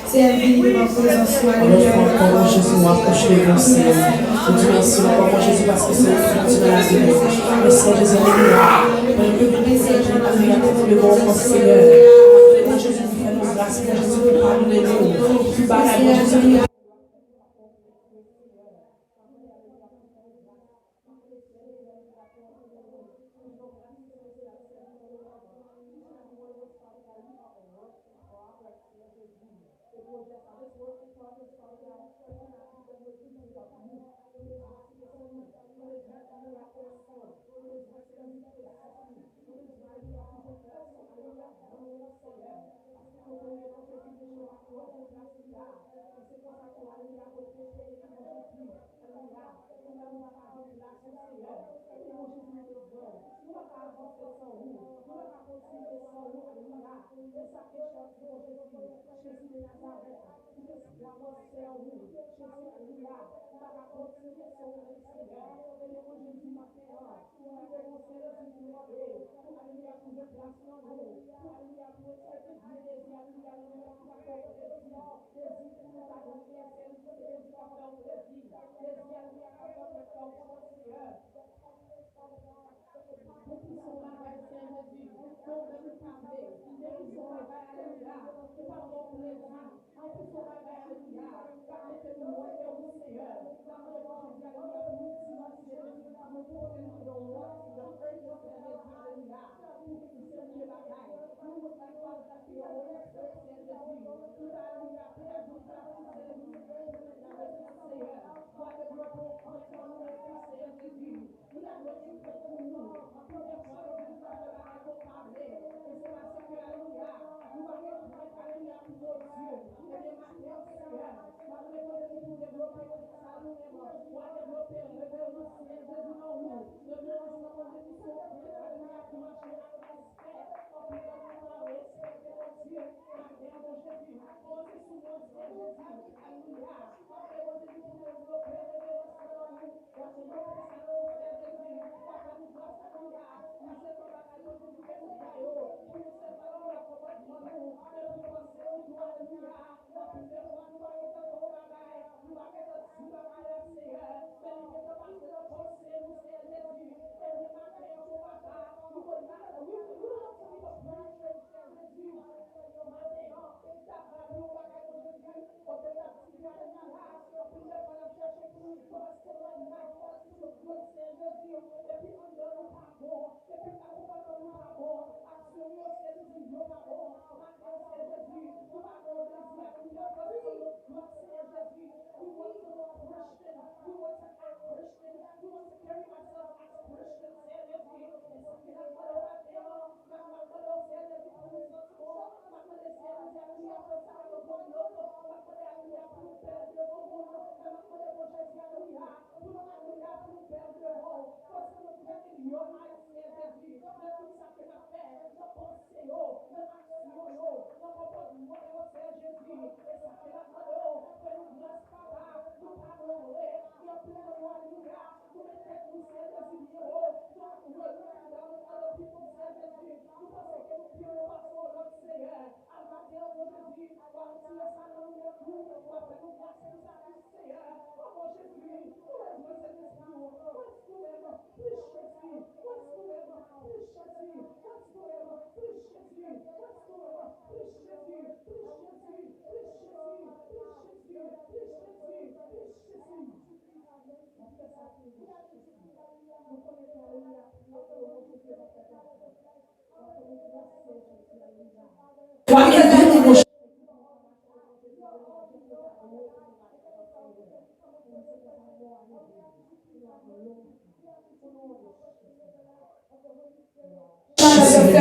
C'est vivre en présence. Comment Jésus m'a approché de vous, Seigneur. Je te remercie encore, Jésus, parce que c'est le Dieu de la vie. Le Seigneur Jésus, alléluia. Pour le plaisir, j'ai alléluia, pour le bon Seigneur. Jésus, fais-nous grâce, Jésus, pardonne-nous. Plus bas, Jésus.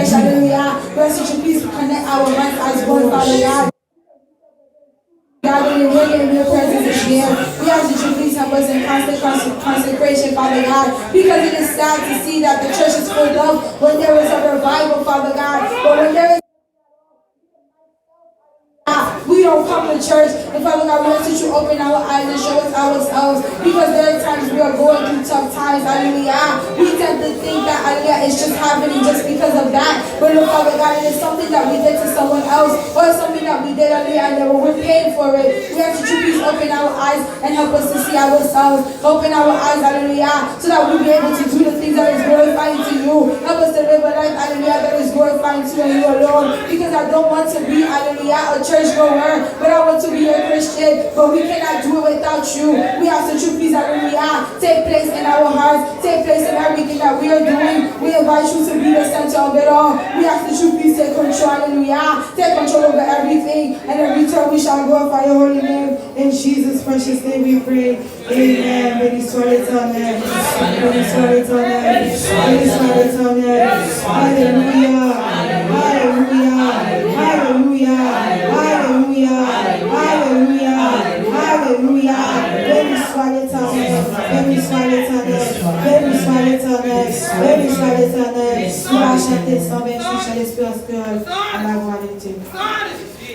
Hallelujah. Bless you, please connect our minds as one, Father God. God, when you're ready and your presence is here, we ask that you please help us in constant consecration, Father God, because it is sad to see that the church is full of when there is a revival, Father God, but when there is we don't come to church, and Father God, we ask that you open our eyes and show us ourselves, because there are times we are going through tough times, hallelujah. We tend to think that, hallelujah, it's just happening just because of that, but no, Father God, it is something that we did to someone else, or something that we we're paying for it. We ask that you please open our eyes and help us to see ourselves. Open our eyes, hallelujah, so that we'll be able to do the things that is glorifying to you. Help us to live a life, hallelujah, that is glorifying to you alone. Because I don't want to be, hallelujah, a church goer, but I want to be a Christian. But we cannot do it without you. We ask that you please, hallelujah, take place in our hearts, take place in everything that we are doing. We invite you to be the center of it all. We ask that you please take control, hallelujah, take control over everything, and every time we shall glorify your holy name. In Jesus' precious name we pray. Amen. Béni soit l'Éternel. Béni soit l'Éternel. Béni soit l'Éternel. Alléluia. Alléluia. Alléluia. Alléluia. Alléluia. Alléluia. Béni soit l'Éternel. Béni soit l'Éternel. Béni soit l'Éternel. Béni soit l'Éternel. On va chanter 128 chants d'espérance à la gloire de Dieu.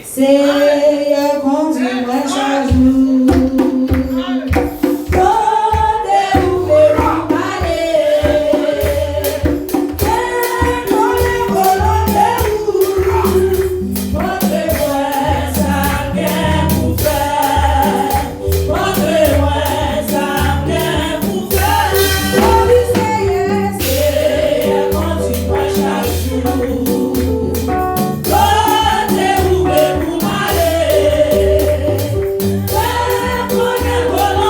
Seigneur, conduis-moi chaque jour. Volando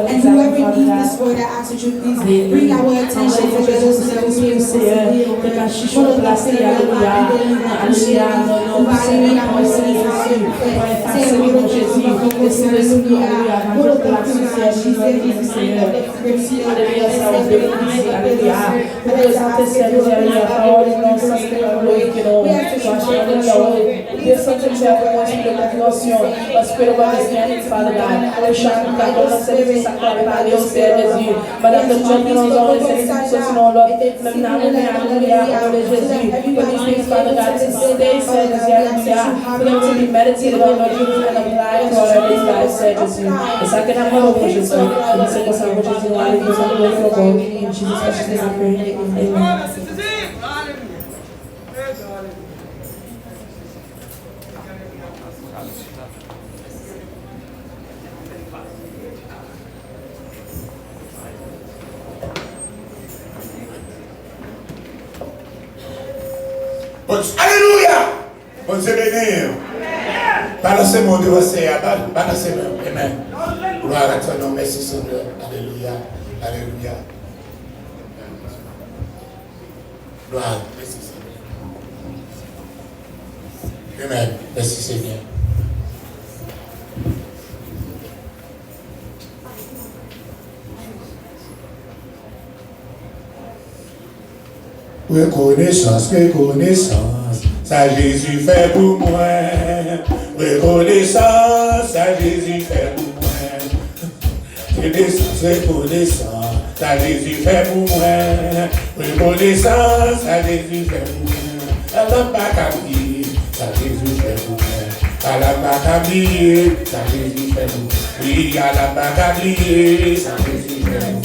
And whoever needs this word, I ask that you please bring our attention to those that we will see. Follow the Spirit of God and we have to There's something to have a spirit of compréhension, a spirit of understanding, Father God. Le chacun qui donne un service à quoi parler au Seigneur Jésus. Madame de Dieu, qui nous ont laissé sinon l'autre, même dans le alléluia, au nom de Jésus. For these things, Father God, to stay said, hallelujah. For them to be meditated on, Lord Jesus, and applied to our everyday lives, Seigneur Jésus. Et ça que nous avons pour Jésus. Et nous sommes comme ça, Jésus, nous allons nous enlever le corps. In Jesus' precious name, I pray. Amen. Alléluia! Bon Dieu béni. Balancez-moi devant Seigneur. Balancez-moi. Amen. Gloire à ton nom. Merci Seigneur. Alléluia. Alléluia. Gloire. Merci Seigneur. Amen. Merci Seigneur. Reconnaissance, reconnaissance, ça Jésus fait pour moi. Reconnaissance, ça Jésus fait pour moi. Reconnaissance, reconnaissance, ça Jésus fait pour moi. Reconnaissance, ça Jésus fait pour moi. Elle n'a pas qu'à oublier, ça Jésus fait pour moi. Elle n'a pas qu'à oublier, ça Jésus fait pour moi. Oui, elle n'a pas qu'à oublier, ça Jésus fait pour moi.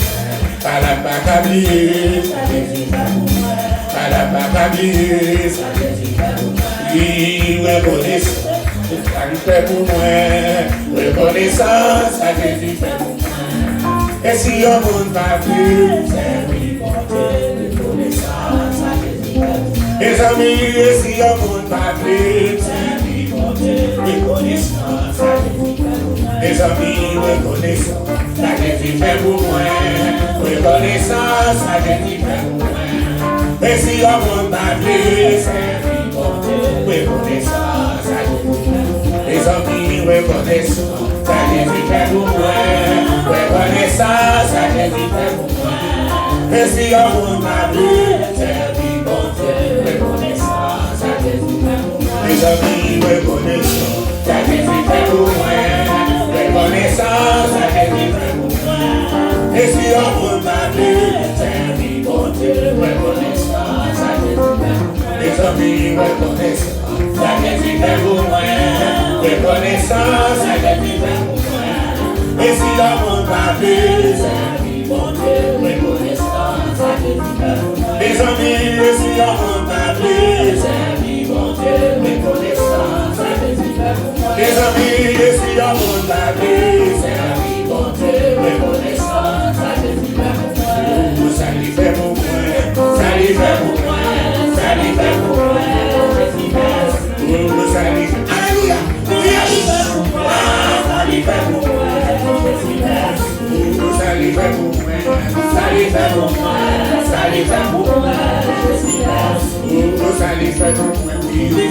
Elle n'a pas qu'à oublier, ça Jésus fait pour moi. Madame Macabie, ça Jésus fait pour moi. Oui, reconnaissance, ça lui fait pour moi. Reconnaissance, ça Jésus fait pour moi. Et si on ne va plus, c'est lui porter. Reconnaissance, ça Jésus fait pour moi. Les amis, et si on ne va plus, c'est lui porter. Reconnaissance, ça Jésus fait pour moi. Les amis, reconnaissance, ça Jésus fait pour moi. Reconnaissance, ça Jésus fait pour moi. Et si on ne va plus, c'est lui porter. Reconnaissance, ça Jésus fait pour moi. Les amis, reconnaissance, ça Jésus fait pour moi. Reconnaissance, ça Jésus fait pour moi. Et si on ne va plus, c'est lui porter. Reconnaissance, ça Jésus fait pour moi. Les amis, reconnaissance, ça Jésus fait pour moi. Reconnaissance, ça Jésus fait pour moi. Et si on ne va plus, c'est lui porter. Reconnaissance, ça Jésus fait pour moi. Les amis, reconnaissance, ça Jésus fait pour moi. Reconnaissance, ça Jésus fait pour moi. Et si on ne va plus, c'est lui porter. Reconnaissance, ça Jésus fait pour moi. Les amis, et si on ne va plus, c'est lui porter. Reconnaissance, ça Jésus fait pour moi. Les amis, et si on ne va plus, c'est lui porter. Reconnaissance, ça Jésus fait pour moi. Ça lui fait pour moi. Ça lui fait pour moi. Ça lui fait pour moi. Jésus fait. Ça lui fait. Alléluia. Ça lui fait pour moi. Jésus fait. Ça lui fait pour moi. Ça lui fait pour moi. Ça lui fait pour moi. Jésus fait. Ça lui fait pour moi.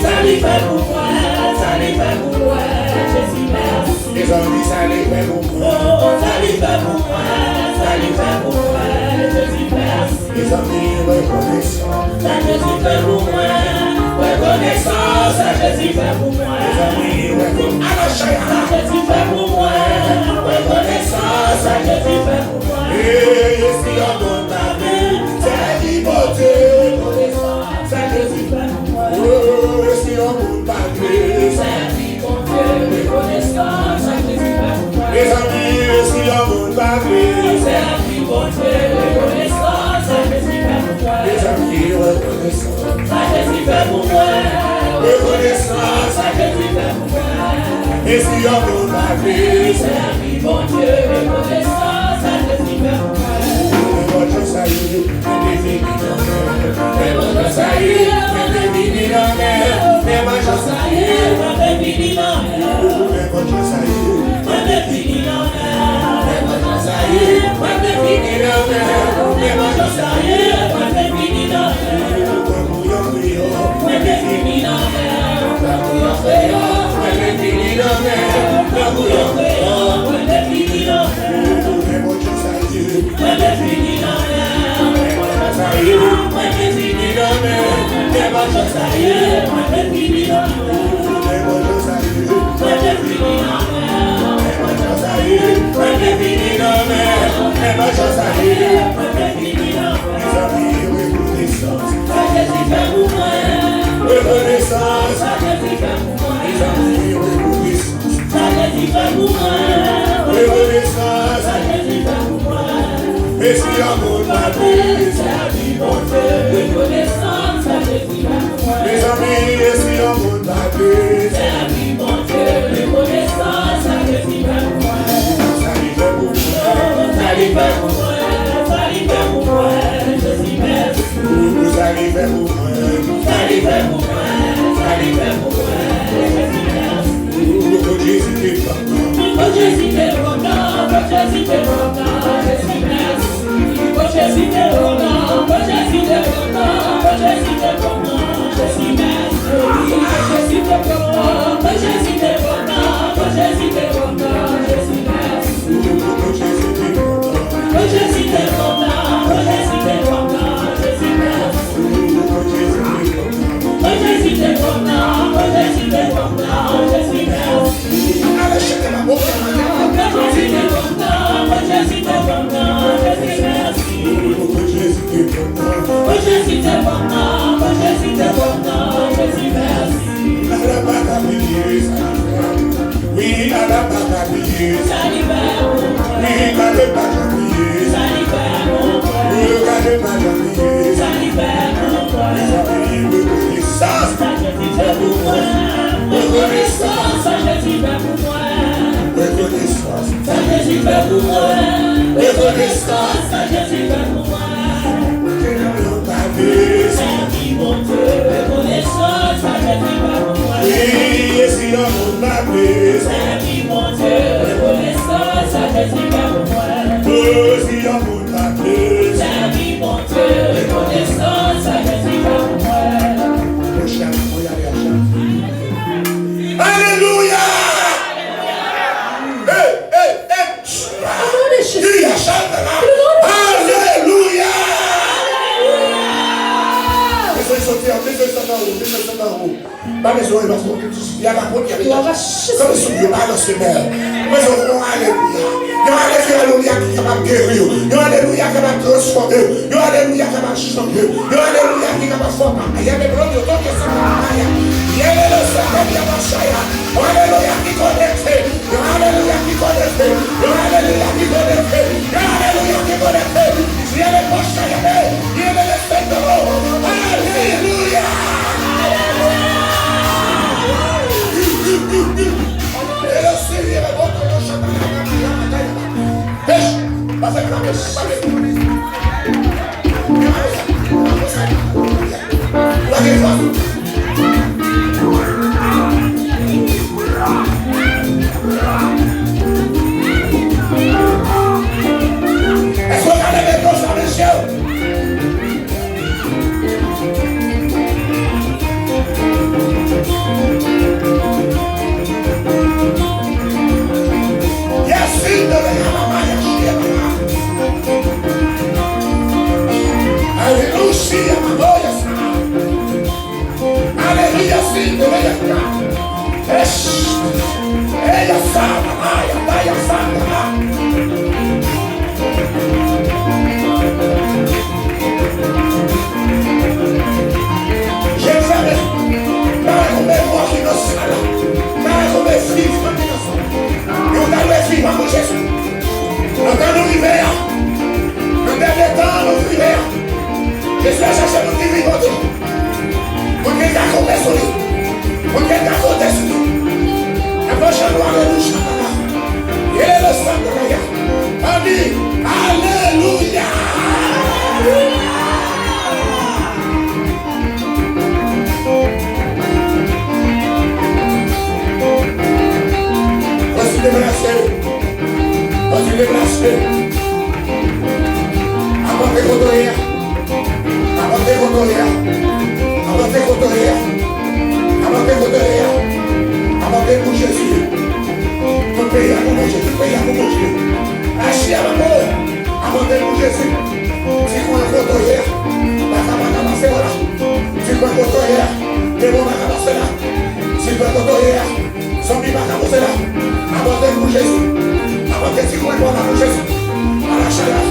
Ça lui fait pour moi. Ça lui fait pour moi. Jésus fait. Les amis, ça lui fait pour moi. Ça lui fait pour moi. Ça lui fait pour moi. Jésus fait. Les amis, reconnaissance, ça Jésus fait pour moi. Reconnaissance, ça Jésus fait pour moi. Les amis, reconnaissance, ça Jésus fait pour moi. Reconnaissance, ça Jésus fait pour moi. Et si on donne ta vie, c'est lui porter. Reconnaissance, ça Jésus fait pour moi. Et si on donne ta vie, c'est lui porter. Reconnaissance, ça Jésus fait pour moi. Les amis, si on donne ta vie, c'est lui porter. Reconnaissance, ça Jésus fait pour moi. Les amis, reconnaissance, ça Jésus fait pour moi. Reconnaissance, ça Jésus fait pour moi. Et si on donne la vie, c'est lui bon Dieu. Reconnaissance, ça Jésus fait pour moi. Votre salut, mais des vies dans l'air. Votre salut, mais des vies dans l'air. Mais votre salut, mais des vies dans l'air. Votre salut, mais des vies dans l'air. Votre salut, mais des vies dans l'air. Mais votre salut, mais des vies dans l'air. Mais des vies dans l'air. Mais des vies dans l'air. ma chance à vivre. Mes amis, reconnaissance. Reconnaissance. Mes amis, reconnaissance. Reconnaissance. Et si amour m'a pris, c'est la vie montée. Mes amis, et si amour m'a pris, c'est la vie montée. Reconnaissance. Ça lui fait pour moi. Ça lui fait pour moi. Ça lui fait pour moi. Je suis merci. Ça lui fait pour moi. Ça lui fait pour moi. Ça lui fait pour moi. Je suis merci. Oh Jésus, t'es content. Oh Jésus, t'es content. Oh Jésus, t'es content. Je suis merci. Oh Jésus, t'es content. Oh Jésus, t'es content. Oh Jésus, t'es content. Je suis merci. Oh Jésus, t'es content. Oh Jésus, t'es content. Oh Jésus, t'es content. Je suis merci. Oh Jésus, t'es content. Oh Jésus, t'es content. Oh Jésus, t'es content. Je suis merci. Oh Jésus, t'es content. Oh Jésus, t'es content. Je suis merci. Allez, chacun ma boca. Oh Jésus, t'es content. Oh Jésus, t'es content. Je suis merci. Oh Jésus, t'es content. Oh Jésus, t'es content. Oh Jésus, t'es content. Je suis merci. À la bataille, oui, à la bataille, oui, à la bataille, oui, à la bataille, reconnaissance, reconnaissance, oui, et si l'amour m'a pris, oh, si l'amour m'a pris, alléluia. Alléluia. Pas besoin parce qu'il y a la porte qui arrive. Comme si Dieu parle dans ce maire. Mais on va alléluia. Il y a alléluia qui est capable de guérir. Il y a alléluia qui est capable de transformer. Il y a alléluia qui est capable de changer. Il y a alléluia qui est capable de former. Il y a des grands de temps qui sont là. Il y a des gens qui sont là. Alléluia qui connecte. Il y a alléluia qui connecte. Il y a alléluia qui connecte. Il y a alléluia qui connecte. Il y a des poches à y aller. Il y a des spectacles. Alléluia. Jésus, avant que tu sois bon dans Jésus, à la chaleur.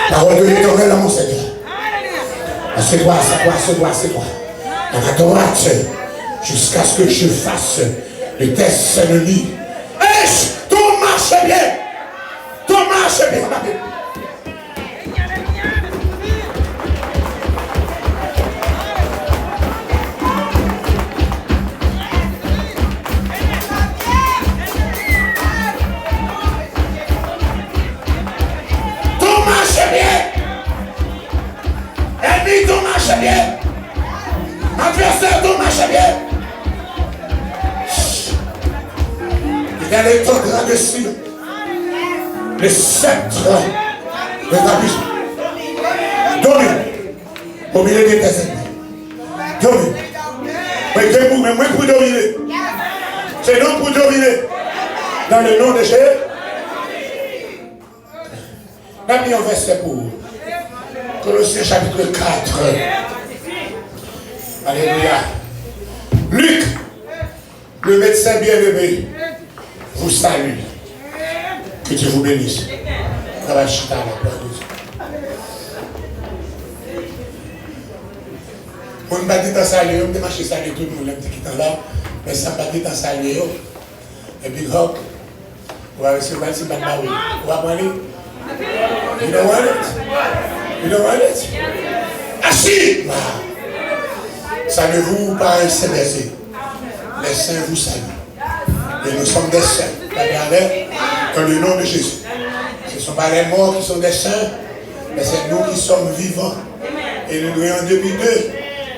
Parole de l'Éternel à mon Seigneur. C'est quoi. À ma droite, jusqu'à ce que je fasse le test ennemis. Tout marche bien. Ennemi, tout marche bien. Adversaire, tout marche bien. Il y a les temps dessus. Le sceptre de ta vie. Domine. Au milieu de tes ennemis. Domine. Mais moi pour dominer. C'est non pour dominer. Dans le nom de Jésus. On a mis un verset pour vous. Colossiens chapitre 4. Alléluia. Luc, le médecin bien-aimé, vous salue. Que Dieu vous bénisse. On ne va pas dire saluer, on ne marcher saluer tout le monde, qui est là, mais ça ne va pas dire saluer. Et puis, hop, on va recevoir si on va prendre. You don't want it? You don't want it? Assis! Savez-vous par un saint verset? Les saints vous saluent. Et nous sommes des saints. Regardez, dans le nom de Jésus. Ce ne sont pas les morts qui sont des saints, mais c'est nous qui sommes vivants. Et nous devons depuis d'eux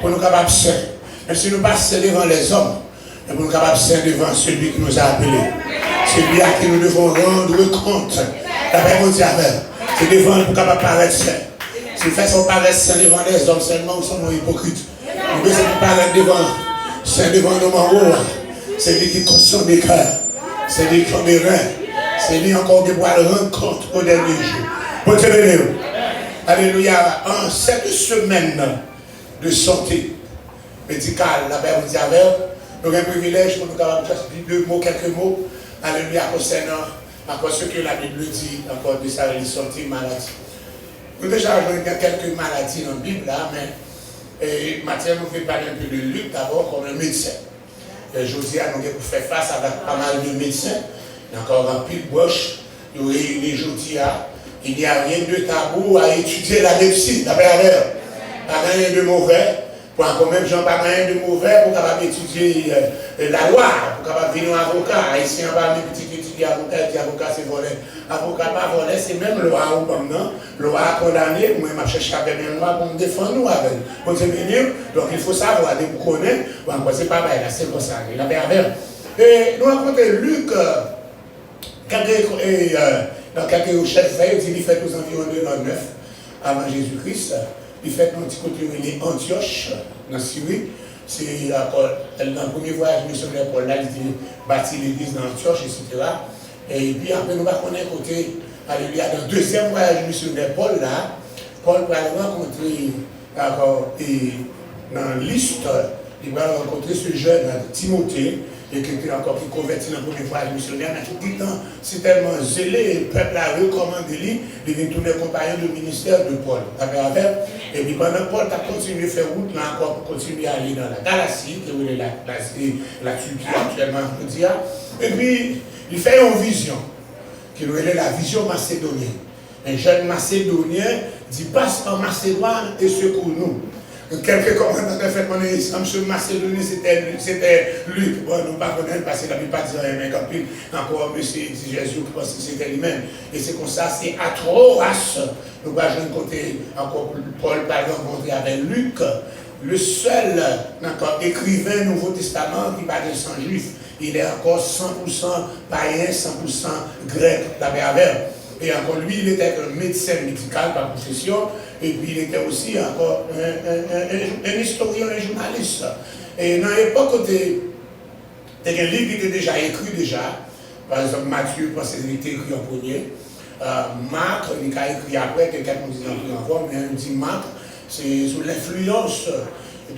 pour nous capables de saints. Même si nous passons devant les hommes, mais pour nous capables de saints devant celui qui nous a appelés. Celui à qui nous devons rendre compte. D'après mon diable, c'est devant nous pour capable paraître saint. Si nous faisons paraître saint devant les hommes seulement, nous sommes hypocrites. Nous devons paraître devant saint devant nos morts. C'est lui qui consomme des cœurs. C'est lui qui a des reins. C'est lui encore qui pourra le rendre compte au dernier jour. Pour te bénir. Alléluia. En cette semaine, de santé médicale. La Bible dit avec, nous avons un privilège pour nous avoir quelques mots, alléluia, concernant encore ce que la Bible dit, encore de sa santé, maladie. Nous déjà avons quelques maladies dans la Bible, là, mais maintenant nous voulons parler un peu de Luc d'abord comme un médecin. Aujourd'hui, nous avons fait face avec pas mal de médecins, il y a encore un pile boche, nous réunis aujourd'hui, il n'y a rien de tabou à étudier la médecine, pas rien de mauvais. Pour quand même, j'en pas rien de mauvais pour capable étudier la loi, pour capable venir avocat. Ici, on va mes petits étudiants avocat, c'est volé. Avocat pas volé, c'est même loi ou comme non. Loi condamné, moi, je cherche à faire une loi pour me défendre nous avec. Pour te venir, donc il faut savoir, vous connaissez, c'est pas mal, c'est comme ça. Il a bien et nous racontons Luc, dans quelques recherches, il fait aux environs de l'an 9 avant Jésus-Christ. Il fait un petit côté Antioche, dans Syrie. C'est dans le premier voyage missionnaire Paul, là, il bâtit l'église d'Antioche, etc. Et puis après, nous allons connaître côté, alléluia, dans le deuxième voyage missionnaire Paul, là, Paul va rencontrer, dans la liste, il va rencontrer ce jeune, Timothée, et qui était encore qui converti dans le premier voyage missionnaire, mais tout le temps, c'est tellement zélé, le peuple a recommandé lui, il vient tourner compagnon du ministère de Paul. Et puis pendant Paul a continué à faire route, là encore, pour continuer à aller dans la Galatie, qui est la Turquie actuellement, on peut dire. Et puis, il fait une vision, qui est la vision macédonienne. Un jeune macédonien dit passe en Macédoine et secours-nous. Quelques commandants ont fait mon M. Macédonie, c'était Luc. Bon, nous ne pas connaître parce qu'il n'a pas dit rien, mais quand puis encore M. Jésus qui pense que c'était lui-même. Et c'est comme ça, c'est à Troas. Nous allons côté encore Paul va rencontrer avec Luc, le seul écrivain Nouveau Testament qui parle de sang juif. Il est encore 100% païen, 100% grec, et encore lui, il était un médecin médical par profession, et puis il était aussi encore un historien, un journaliste. Et dans l'époque, il y a un livre qui était déjà écrit déjà. Par exemple, Matthieu, parce qu'il était écrit en premier. Marc, il a écrit après, quelqu'un qui dit encore, mais on dit Marc, c'est sous l'influence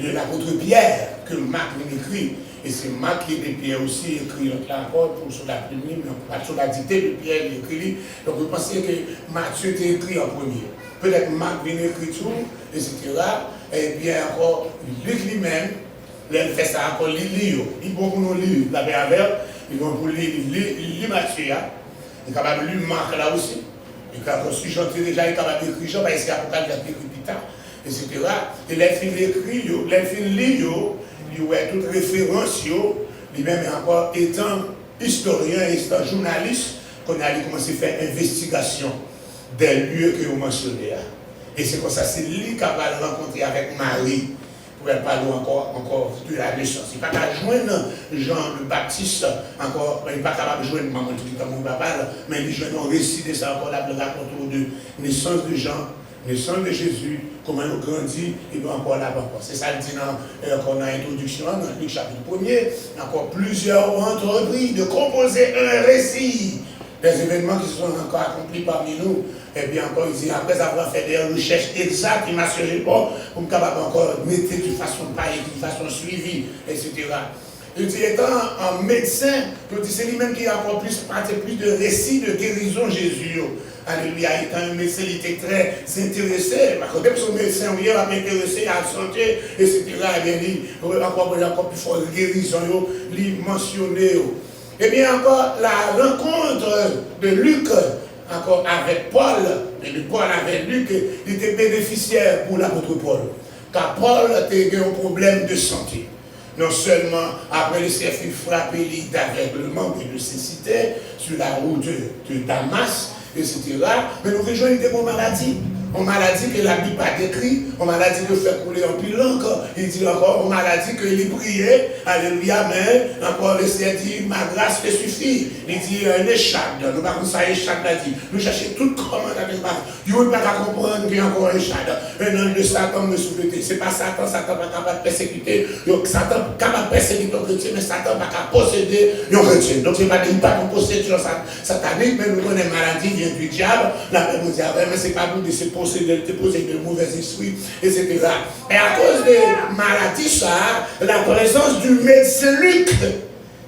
de l'apôtre Pierre que Marc vient écrit. Et c'est Marc qui est Pierre aussi, écrit là encore, sur la plume, sur la dictée de Pierre, il écrit. Donc vous pensez que Matthieu était écrit en premier. Peut-être Marc vient écrit tout, etc. Et bien encore, Luc lui-même, il fait ça encore, il lit. Il va pour nous lire la Bible, il va pour lire Matthieu, il est capable de lire Marc là aussi. Il est capable de chanter déjà, il est capable d'écrire Jean, parce qu'il y a écrit plus tard, etc. Et les films écrits, les films lire, il y a toute référence, lui-même encore étant historien, étant journaliste, qu'on a commencé à faire investigation des lieux que vous mentionnez. Et c'est comme ça, c'est lui qui va rencontrer avec Marie, pour elle parler encore de la naissance. Il n'est pas capable de joindre Jean le Baptiste, encore, il n'est pas capable de joindre maman tout comme mon papa, mais il joint un récit de ça encore là, le raconte de naissance de Jean, naissance de Jésus, comment il grandit, il doit encore là encore. C'est ça le dit dans l'introduction, dans Luc chapitre 1er, encore plusieurs ont entrepris de composer un récit des événements qui se sont encore accomplis parmi nous. Et bien encore, il dit, après avoir fait des recherches exactes, il m'a assuré bon, pour me capable encore mettre de façon pareille, de façon suivie, etc. Il dit, étant un médecin, c'est lui-même qui a encore plus de récits de guérison Jésus. Alléluia, étant un médecin, il était très intéressé. Parce que son médecin, il va m'intéresser à la santé, etc. Et bien, il encore plus fort de guérison, il mentionné. Et bien encore, la rencontre de Luc, encore avec Paul, et Paul avec Luc, il était bénéficiaire pour l'apôtre Paul. Car Paul avait un problème de santé. Non seulement après le s'est fait frapper d'aveuglement et de cécité sur la route de Damas, etc. Mais nous rejoignons des maladies. On maladie que la Bible a décrit, on maladie que fait couler en pile encore. Il dit encore, on maladie que il priait, alléluia, mais encore le Seigneur dit, ma grâce te suffit. Il dit, un échade, nous ne pouvons pas échade là dit. Nous cherchons tout comment avec ma. Vous ne pouvez pas comprendre qu'il y a encore un échade. Un ange de Satan me souffle. Ce n'est pas Satan, Satan n'est pas capable de persécuter. Donc Satan est capable de persécuter un chrétien, mais Satan n'est pas capable de posséder un chrétien. Donc ce n'est pas une possédation satanique, mais nous connaissons maladie vient du diable. La Bible dit, mais ce n'est pas nous de se possédait de mauvais esprits, etc. Et à cause de maladie, ça, la présence du médecin Luc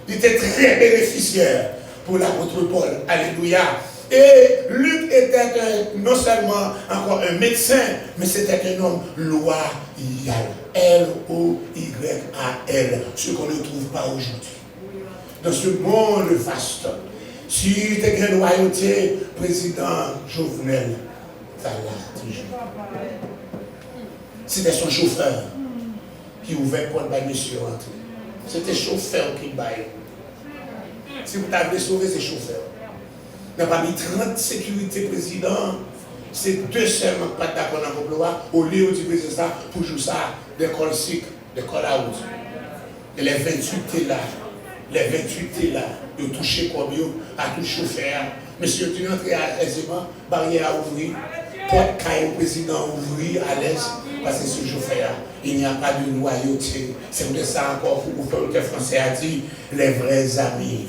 était très bénéficiaire pour l'apôtre Paul. Alléluia. Et Luc était non seulement encore un médecin, mais c'était un homme loyal. L-O-Y-A-L. Ce qu'on ne trouve pas aujourd'hui. Dans ce monde vaste, si tu es une loyauté, président Jovenel, ça l'a toujours. C'était son chauffeur qui ouvrait pour le monsieur rentrer. C'était chauffeur qui baille. Si vous t'avez sauvé, c'est chauffeur. N'a pas mis 30 sécurité président, c'est 2 seulement pas d'accord dans le loi, au lieu du président ça, pour jouer ça, des cols cycles, des cols out. Et les 28 étaient là. Les 28 étaient là. Ils ont touché comme eux, à tout chauffeur. Monsieur, tu entres aisément, barrière à ouvrir, porte caille au président ouvrir à l'aise, parce que ce chauffeur, il n'y a pas de loyauté. C'est de ça encore pour le français a dit, les vrais amis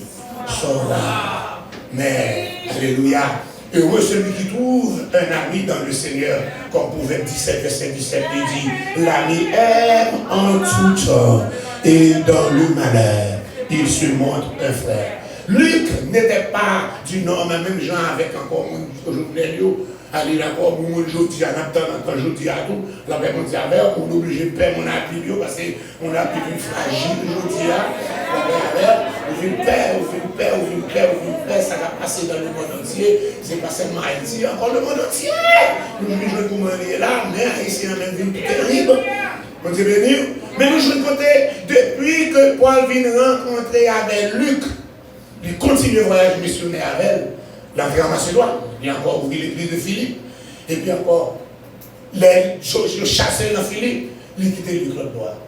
sont là. Mais, alléluia, heureux celui qui trouve un ami dans le Seigneur, comme Proverbe 17, verset 17, il dit, l'ami aime en tout temps, et dans le malheur, il se montre un frère. Luc n'était pas du nom, même Jean avec encore aujourd'hui, allez encore, mon jeudi, en attendant, quand je dis à tout, la paix, on dit avec, on est obligé de perdre mon appui, parce qu'on a plus fragile aujourd'hui, on perd, ça va passer dans le monde entier, c'est pas seulement Haïti, encore le monde entier. Nous jouons comme on est là, mais Haïti a même une terrible. On dit béni. Mais nous jouons côté, depuis que Paul vient rencontrer avec Luc, il continue le voyage missionnaire avec elle, l'entrée en Macédoine, il a encore ouvert l'église de Philippe, et puis encore, les chasseurs dans Philippe, il quittait Luc le droit.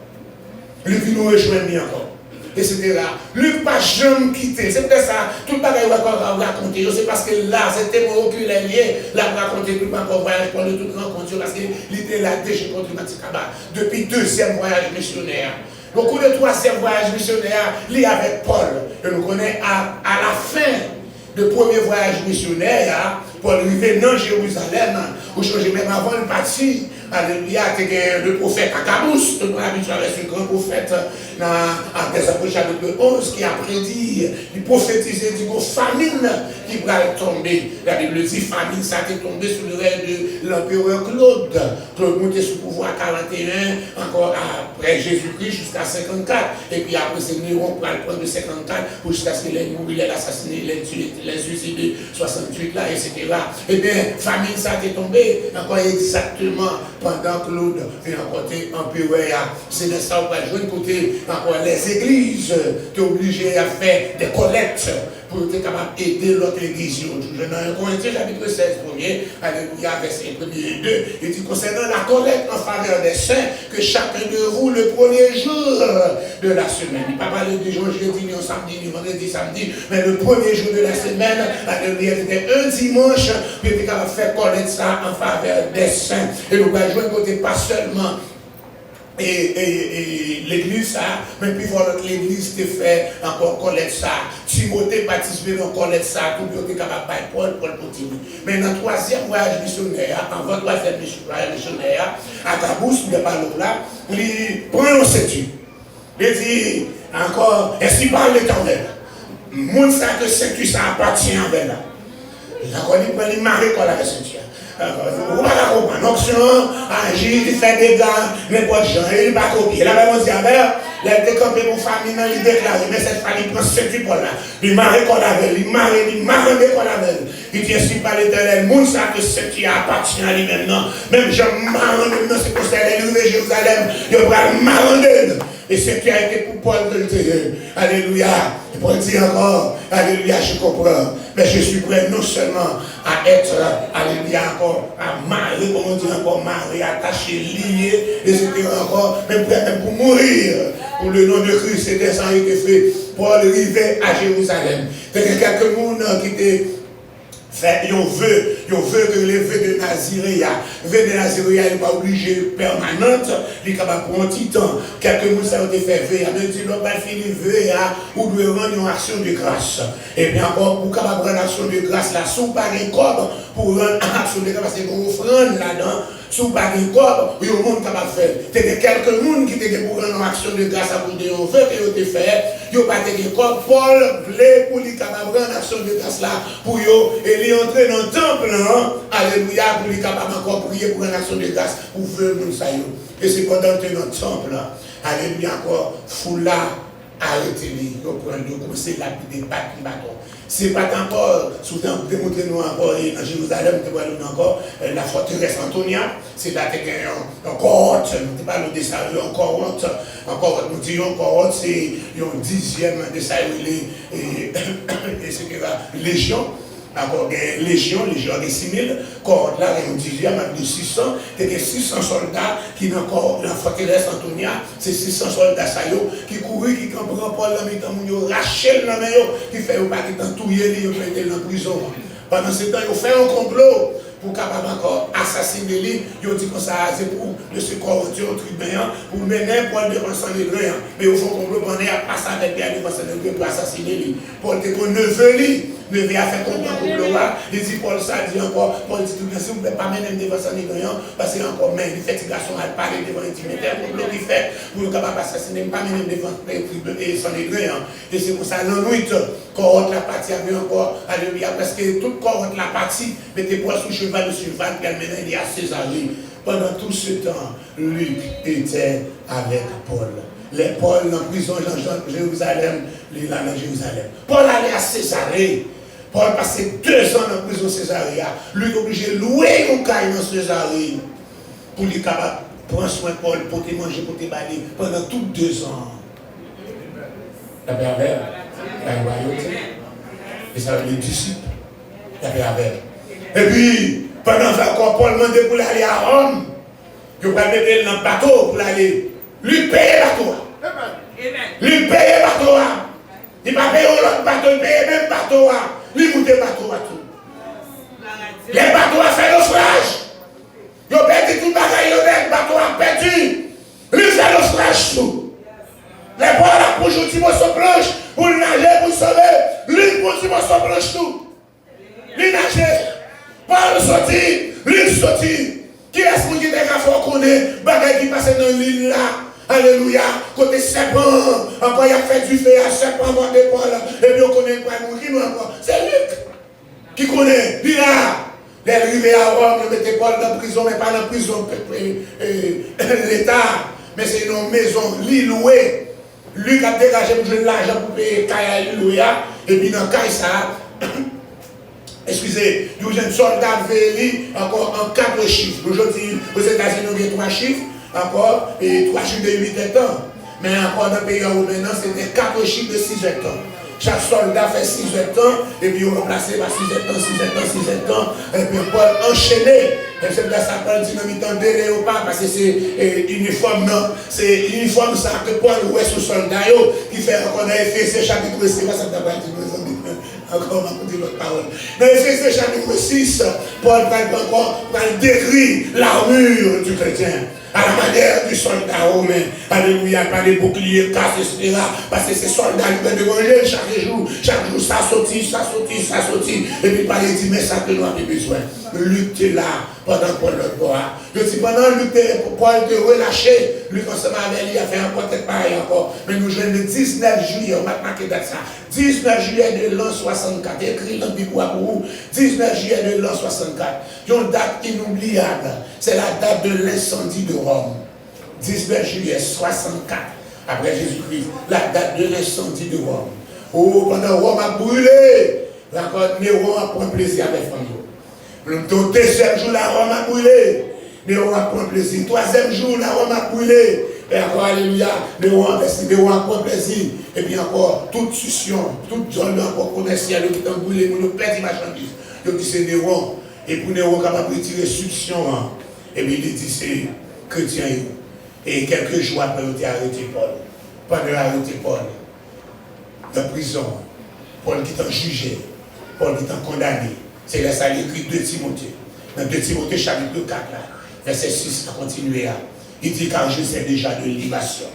Luc nous rejoint encore. Etc. Luc n'a jamais quitté. C'est peut-être ça, tout le bagage va raconter. C'est parce que là, c'était mon oculaire lié. Là, on raconter tout le voyage pour le tout rencontre. Parce que l'idée là, déjà contre Matikaba. Depuis 2e voyage missionnaire. Beaucoup de 3e voyage missionnaire, lié avec Paul. Et nous connaissons à la fin du 1er voyage missionnaire, Paul arrivé dans Jérusalem, où changer même avant le parti. Alléluia, le prophète Agabus, on a habitué avec ce grand prophète dans des Apôtres chapitre 11 qui a prédit, il prophétisait du mot famine qui va tomber. La Bible dit famine, ça a tombé sous le règne de l'empereur Claude. Claude montait sous pouvoir 41, encore après Jésus-Christ jusqu'à 54. Et puis après c'est Néron pour le prendre de 54 jusqu'à ce qu'il ait mouru, il ait assassiné, il ait tué, il ait suicidé 68 là, etc. Eh bien, famine, ça a tombé encore exactement pendant Claude vient rencontrer empereur. C'est de ça qu'on va jouer de côté encore les églises. Tu es obligé à faire des collectes pour être capable d'aider l'autre église. Dans 1 Corinthiens chapitre 16, alléluia, verset 1 et 2, il dit concernant la collecte en faveur des saints, que chacun de vous le premier jour de la semaine. Il ne va pas parler du jour jeudi, ni au samedi, ni vendredi, samedi, mais le premier jour de la semaine, alléluia, c'était un dimanche, puis il était capable de faire collecte ça en faveur des saints. Et nous allons jouer côté pas seulement et l'église ça, mais puis voilà que l'église te fait encore collecte ça. Timothée participe dans collecte ça, tout le monde est capable de Paul continue. Mais dans le 3e voyage missionnaire, avant le 3e voyage missionnaire, à Agabus, il n'est pas là, il prend un ceinture. Il dit encore, est-ce qu'il parle l'Éternel? Moun ça que ceinture ça appartient à elle là. Il a connu pour les marier quoi la ceinture. Vous ne pouvez pas comprendre. Agir, il fait des gars, n'importe gens, il ne va pas copier. La même chose, il a décampé pour famille, il déclare, mais cette famille prend ceinture pour là. Il marie qu'on avait, il marie qu'on avait. Il dit, si par l'Éternel, moun ça que ceinture appartient à lui maintenant. Même Jean marie maintenant, c'est pour ça qu'il est arrivé Jérusalem, il va marie. Et ce qui a été pour Paul de le dire. Alléluia. Et Paul dit encore, alléluia, je comprends. Mais je suis prêt non seulement à être, alléluia, encore, à marier, comme on dit encore, marier, attaché, lié, etc. encore, même prêt même pour mourir. Pour le nom de Christ, c'était ça qui était fait. Paul arrivait à Jérusalem. Il y a quelques personnes qui étaient fait un vœu que le vœu de Naziréa. Le vœu de Naziréa n'est pas obligé permanente, il est capable de prendre un petit temps. Quelques mois ça a été fait vœu, il dit l'on va finir le vœu, ou doit rendre une action de grâce. Et bien encore, pour capable rendre une action de grâce là, sous pas les corps, pour rendre une action de grâce, parce qu'il y a une offrande là-dedans. Sous pas de corps, il y a un monde capable de faire. Il y a quelques personnes qui étaient pour rendre une action de grâce à cause de un vœu qui a été fait. Il n'y a pas de corps. Paul voulait pour lui capable de rendre une action de grâce là pour lui et lui entrer dans le temple. Alléluia, pour lui capable encore prier pour une action de grâce pour faire nous ça. Et c'est pendant que dans le temple, alléluia encore, foule là, arrêtez-les. Ils prennent le commencer la débattre le bâton. C'est pas encore, souvent, vous démontrez nous encore, en Jérusalem, vous voyez encore, la forteresse Antonia, c'est là qu'il y a un cohorte, nous ne parlons de ça, un cohorte, nous disons cohorte, c'est un dixième de ça, et c'est légion. Encore des légions des 6000, cohorte là, il y a un dixième avec 600, il y a 600 soldats qui dans la forteresse Antonia, c'est 600 soldats qui courent, qui comprennent Paul dans le temps, Rachel dans le temps, qui fait pas qui t'en touiller, ils ont été en prison. Pendant ce temps, ils ont fait un complot pour capable encore assassiner lui. Ils ont dit que ça c'est pour le corrompre au tribunal, pour mener Paul devant Sanhédrin. Mais au fond, complot pendant à passer avec lui devant Sanhédrin pour assassiner lui. Paul était qu'on neveu lui. Le a fait comprendre pour le roi. Il dit Paul ça, dit encore, Paul dit tout bien, si vous ne pouvez pas mener devant Sanhédrin, parce qu'il y a encore même, il fait garçon à parler devant l'intimité, pour le qui fait, pour le capable d'assassiner, pas mener devant Sanhédrin. Et c'est pour ça, la nuit, quand la partie avait encore, alléluia, parce que toute cohorte la partie, mettez Paul sous cheval, puis elle menait à Césarée. Pendant tout ce temps, Luc était avec Paul. Les Paul en prison dans Jérusalem, il est là dans Jérusalem. Paul allait à Césarée. Paul passait 2 ans dans la prison Césarée. Lui est obligé de louer une caille dans Césarée pour lui capable prendre soin de Paul, pour te manger, pour te balayer pendant tous 2 ans. La pervers, la royauté. Et ça les disciples. La pervers. Et puis, pendant que Paul demandait pour aller à Rome, il va mettre dans le bateau pour aller. Lui payer le bateau. Lui payer le bateau. Il va payer l'autre bateau, il paye même le bateau. Lui monte le bateau à tout. Les bateaux a fait naufrage. Il a perdu tout le bagage, le bateau a perdu. Lui fait naufrage tout. Les Paul a pour jouer son planche, pour nager, pour sauver. Lui pour jouer son planche tout. Lui nager. Paul sorti, lui sorti. Qui est-ce qui était fort qu'on est, bagage qui passait dans l'île là, alléluia, côté serpent, encore il a fait du feu à serpent avant de Paul, et puis on connaît pas mourir encore. C'est Luc qui connaît, lui là, il est arrivé à Rome, il mettait Paul dans la prison, mais pas dans la prison l'État, mais c'est une maison, l'île louée. Luc a dégagé pour jouer de l'argent pour payer Kaya Louia, et puis dans Kaya ça. Excusez, nous avons un soldat véli encore en 4 chiffres. Aujourd'hui, aux États-Unis, nous avons 3 chiffres, encore, et 3 chiffres de 8 ans. Mais encore dans le pays où maintenant, c'était 4 chiffres de 6 ans. Chaque soldat fait 6 ans, et puis on remplacé par 6 ans, et puis Paul enchaîné. Et c'est là ça parle dynamite en délai ou pas, parce que c'est uniforme, non. C'est uniforme ça que Paul ouest au soldat qui fait encore dans Éphésiens chapitre 6, ça t'a dit encore, on va dire l'autre parole. Dans Éphésiens chapitre 6, Paul va décrire l'armure du chrétien. À la manière du soldat romain. Alléluia, pas de boucliers, casse, etc. Parce que ces soldats, ils peuvent manger chaque jour, ça sortit. Et puis, par les 10 mais ça que nous avons besoin. Lutter là, pendant Paul le bois. Je dis, pendant lutter, Paul te relâché, lui, ensemble avec lui, il a fait encore peut-être pareil encore. Mais nous jouons le 19 juillet, on va marquer date ça. 19 juillet de l'an 64, écrit dans le Bible pour vous. 19 juillet de l'an 64. Il y a une date inoubliable. C'est la date de l'incendie de Rome. 19 juillet 64, après Jésus-Christ, la date de l'incendie de Rome. Oh, pendant Rome a brûlé, Néron a pris plaisir avec Fando. Le 2e jour, la Rome a brûlé, Néron a pris plaisir. 3e jour, la Rome a brûlé. Et encore, alléluia, Néron a pris plaisir. Et puis encore, toute succion, toute zone encore commerciale qui est brûlée, nous perdons des marchandises. Il dit c'est Néron. Et pour Néron, capable de retirer succion. Et puis il dit c'est chrétien. Et quelques jours après, il a arrêté Paul. Pendant arrêté Paul, dans la prison, Paul qui est jugé, Paul qui est condamné. C'est là ça l'écrit 2 Timothée. Dans 2 Timothée chapitre 4, là, verset 6, à continuer là. Il dit car je sais déjà de libation.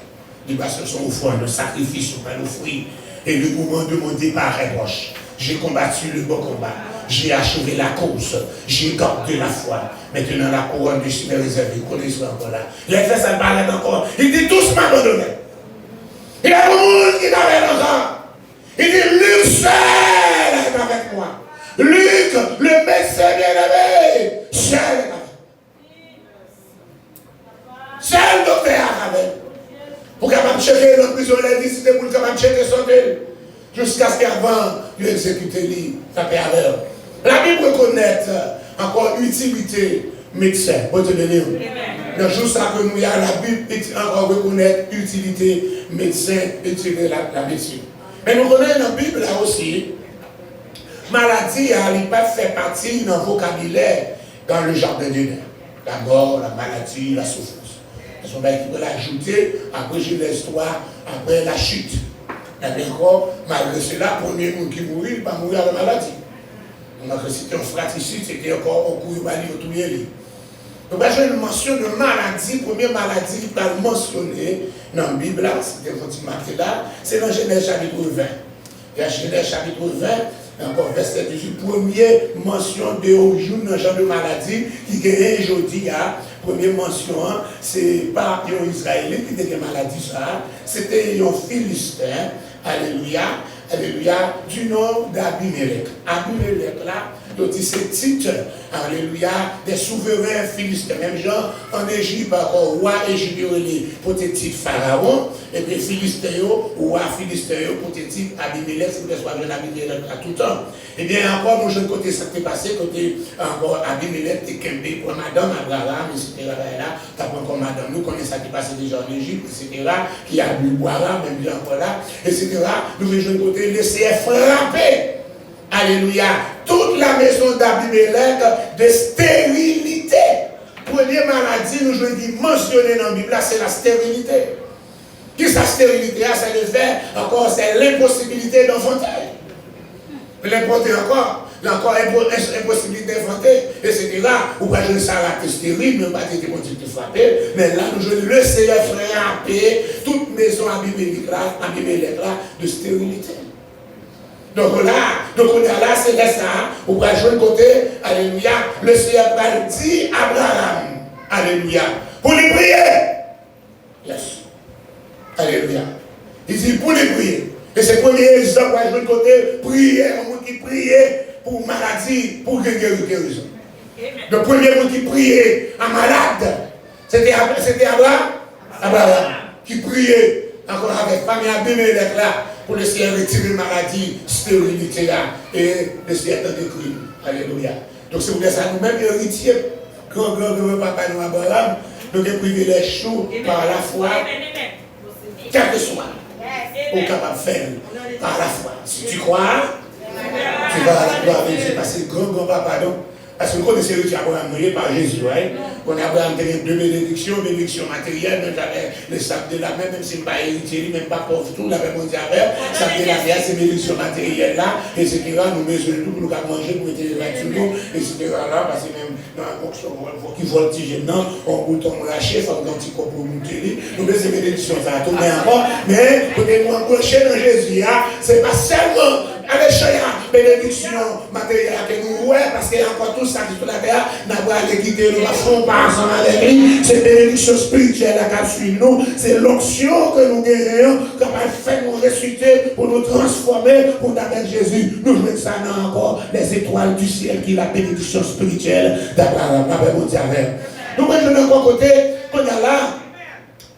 Libation sont offrandes, le sacrifice, le pain, le fruit. Et le moment de mon départ est proche. J'ai combattu le bon combat. J'ai achevé la course. J'ai gardé la foi. Maintenant, la couronne du ciel est réservée. Connaissez encore là. Il a fait ça balade encore. Il dit tous m'abandonner. Il y a beaucoup de monde qui t'avait encore. Il dit Luc seul est avec moi. Luc, le médecin bien-aimé, seul est avec moi. Seul docteur avec. Pour capable checker la prison, il a dit c'était pour capable checker son tête. Jusqu'à ce qu'avant, il exécute lui, ça fait avec. La Bible reconnaît encore utilité médecin. Vous tenez le jour ça que nous y a la Bible encore reconnaît utilité médecin, utiliser la médecine. Mais nous connaissons dans la Bible là aussi, maladie elle pas fait partie dans le vocabulaire dans le jardin d'Éden. La mort, la maladie, la souffrance. Son bail qui peut l'ajouter après l'histoire, après la chute. Et bien encore, malgré cela, le premier monde qui mourit, il ne va pas mourir à la maladie. Donc c'était un fratricide, c'était encore un coup de balle autour de lui. Donc j'ai une mention de maladie, première maladie qui est mentionnée dans la Bible, c'était marqué là, c'est dans Genèse chapitre 20. Il y a Genèse chapitre 20, encore verset 18, première mention de jour dans le genre de maladie qui est aujourd'hui. Première mention, c'est pas un Israélien qui était maladie, ça, c'était un Philistin, alléluia, alléluia, du nom d'Abimelech. Abimelech là, donc c'est titre, alléluia, des souverains philistins. Même genre, en Égypte, encore, roi égyptien, pour te titre Pharaon, et puis Philistin, roi Philistin, pour te titre Abimelech, c'est pour que ce soit un Abimelech à tout temps. Et bien encore, mon jeune côté, ça t'est passé, côté encore Abimelech, t'es kempé pour madame Abraham, etc. Là, t'as pas encore madame, nous connaissons ça qui passé déjà en Égypte, etc. Qui a bu boira, même bien encore là, etc. Nous, mon jeune côté, laisser frapper. Alléluia. Toute la maison d'Abimelech de stérilité. Première maladie, nous je dis mentionner dans la Bible, c'est la stérilité. Qui est la stérilité? C'est le fait, encore, c'est l'impossibilité d'enfanter. L'importer encore, impossibilité d'enfanter, etc. Ou pas je ne sais pas stérile, mais pas de frapper. Mais là, nous je le Seigneur frapper toute maison Abimelech là de stérilité. Donc là, c'est ça. Vous pouvez jouer de côté, alléluia. Le Seigneur va dire à Abraham, alléluia, pour lui prier. Yes. Alléluia. Il dit pour lui prier. Et c'est le premier exemple, jouer de côté, prier, un monde qui priait pour maladie, pour guérison. Le premier monde qui priait à malade, c'était Abraham. Abraham qui priait encore avec famille Abimelech là. Pour le Seigneur retirer la maladie, stérilité là, et le Seigneur de crimes. Alléluia. Donc c'est pour ça nous-mêmes héritiers, grand papa nous Abraham, nous avons privilège chaud par la foi, quel que soit, on est capable de faire par la foi. Si tu crois, tu vas à la gloire de Dieu, parce que grand papa donc. Parce que nous connaissons l'héritier Abraham par Jésus. On a Abraham tenu 2 bénédictions, bénédiction matérielle, même j'avais le sac de la main, même si je ne suis pas héritier, même pas pauvre, tout, la même on dit avec, sac de la main, c'est bénédiction matérielle là, etc. Nous mesurons tout pour nous manger, pour être sur nous, etc. Là, parce que même dans la boxe, qui voltige, non, on bouton lâché, il faut un petit corps pour monter, nous mesurons bénédiction, ça a tourné encore, mais pour nous enclencher dans Jésus, c'est pas seulement avec la bénédiction matérielle que nous voyons, parce qu'il y a encore tout ça qui est sur la terre, n'a pas aller quitter nous, parce qu'on passe avec lui, c'est bénédiction spirituelle qui suit nous, c'est l'onction que nous gagnons, qui va faire nous ressusciter pour nous transformer, pour nous avec Jésus. Nous jouons ça dans encore les étoiles du ciel qui est la bénédiction spirituelle d'Abraham. Nous mettons encore côté, qu'on a là.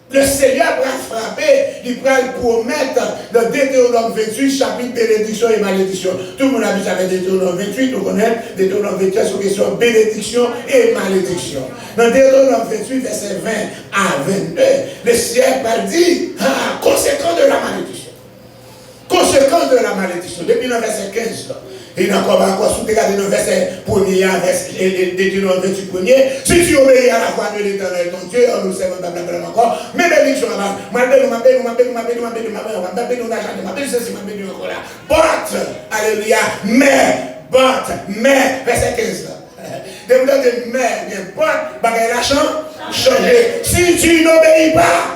Le Seigneur va frapper, il va le promettre dans Deutéronome 28, chapitre bénédiction et malédiction. Tout le monde a vu ça avec Deutéronome 28, vous connaissez Deutéronome 28 sur question bénédiction et malédiction. Dans Deutéronome 28, verset 20 à 22, le Seigneur va dire, conséquent de la malédiction. Conséquence de la malédiction. Depuis le verset 15, il n'a encore sous regardez le verset 1er, Deutéronome 28 premier. Si tu obéis à la voix de l'Éternel, ton Dieu, on nous sait encore. Mais bénédiction avant. Alléluia. Mais mais, verset 15 là. De vous donner mais, bagay la changer. Si tu n'obéis pas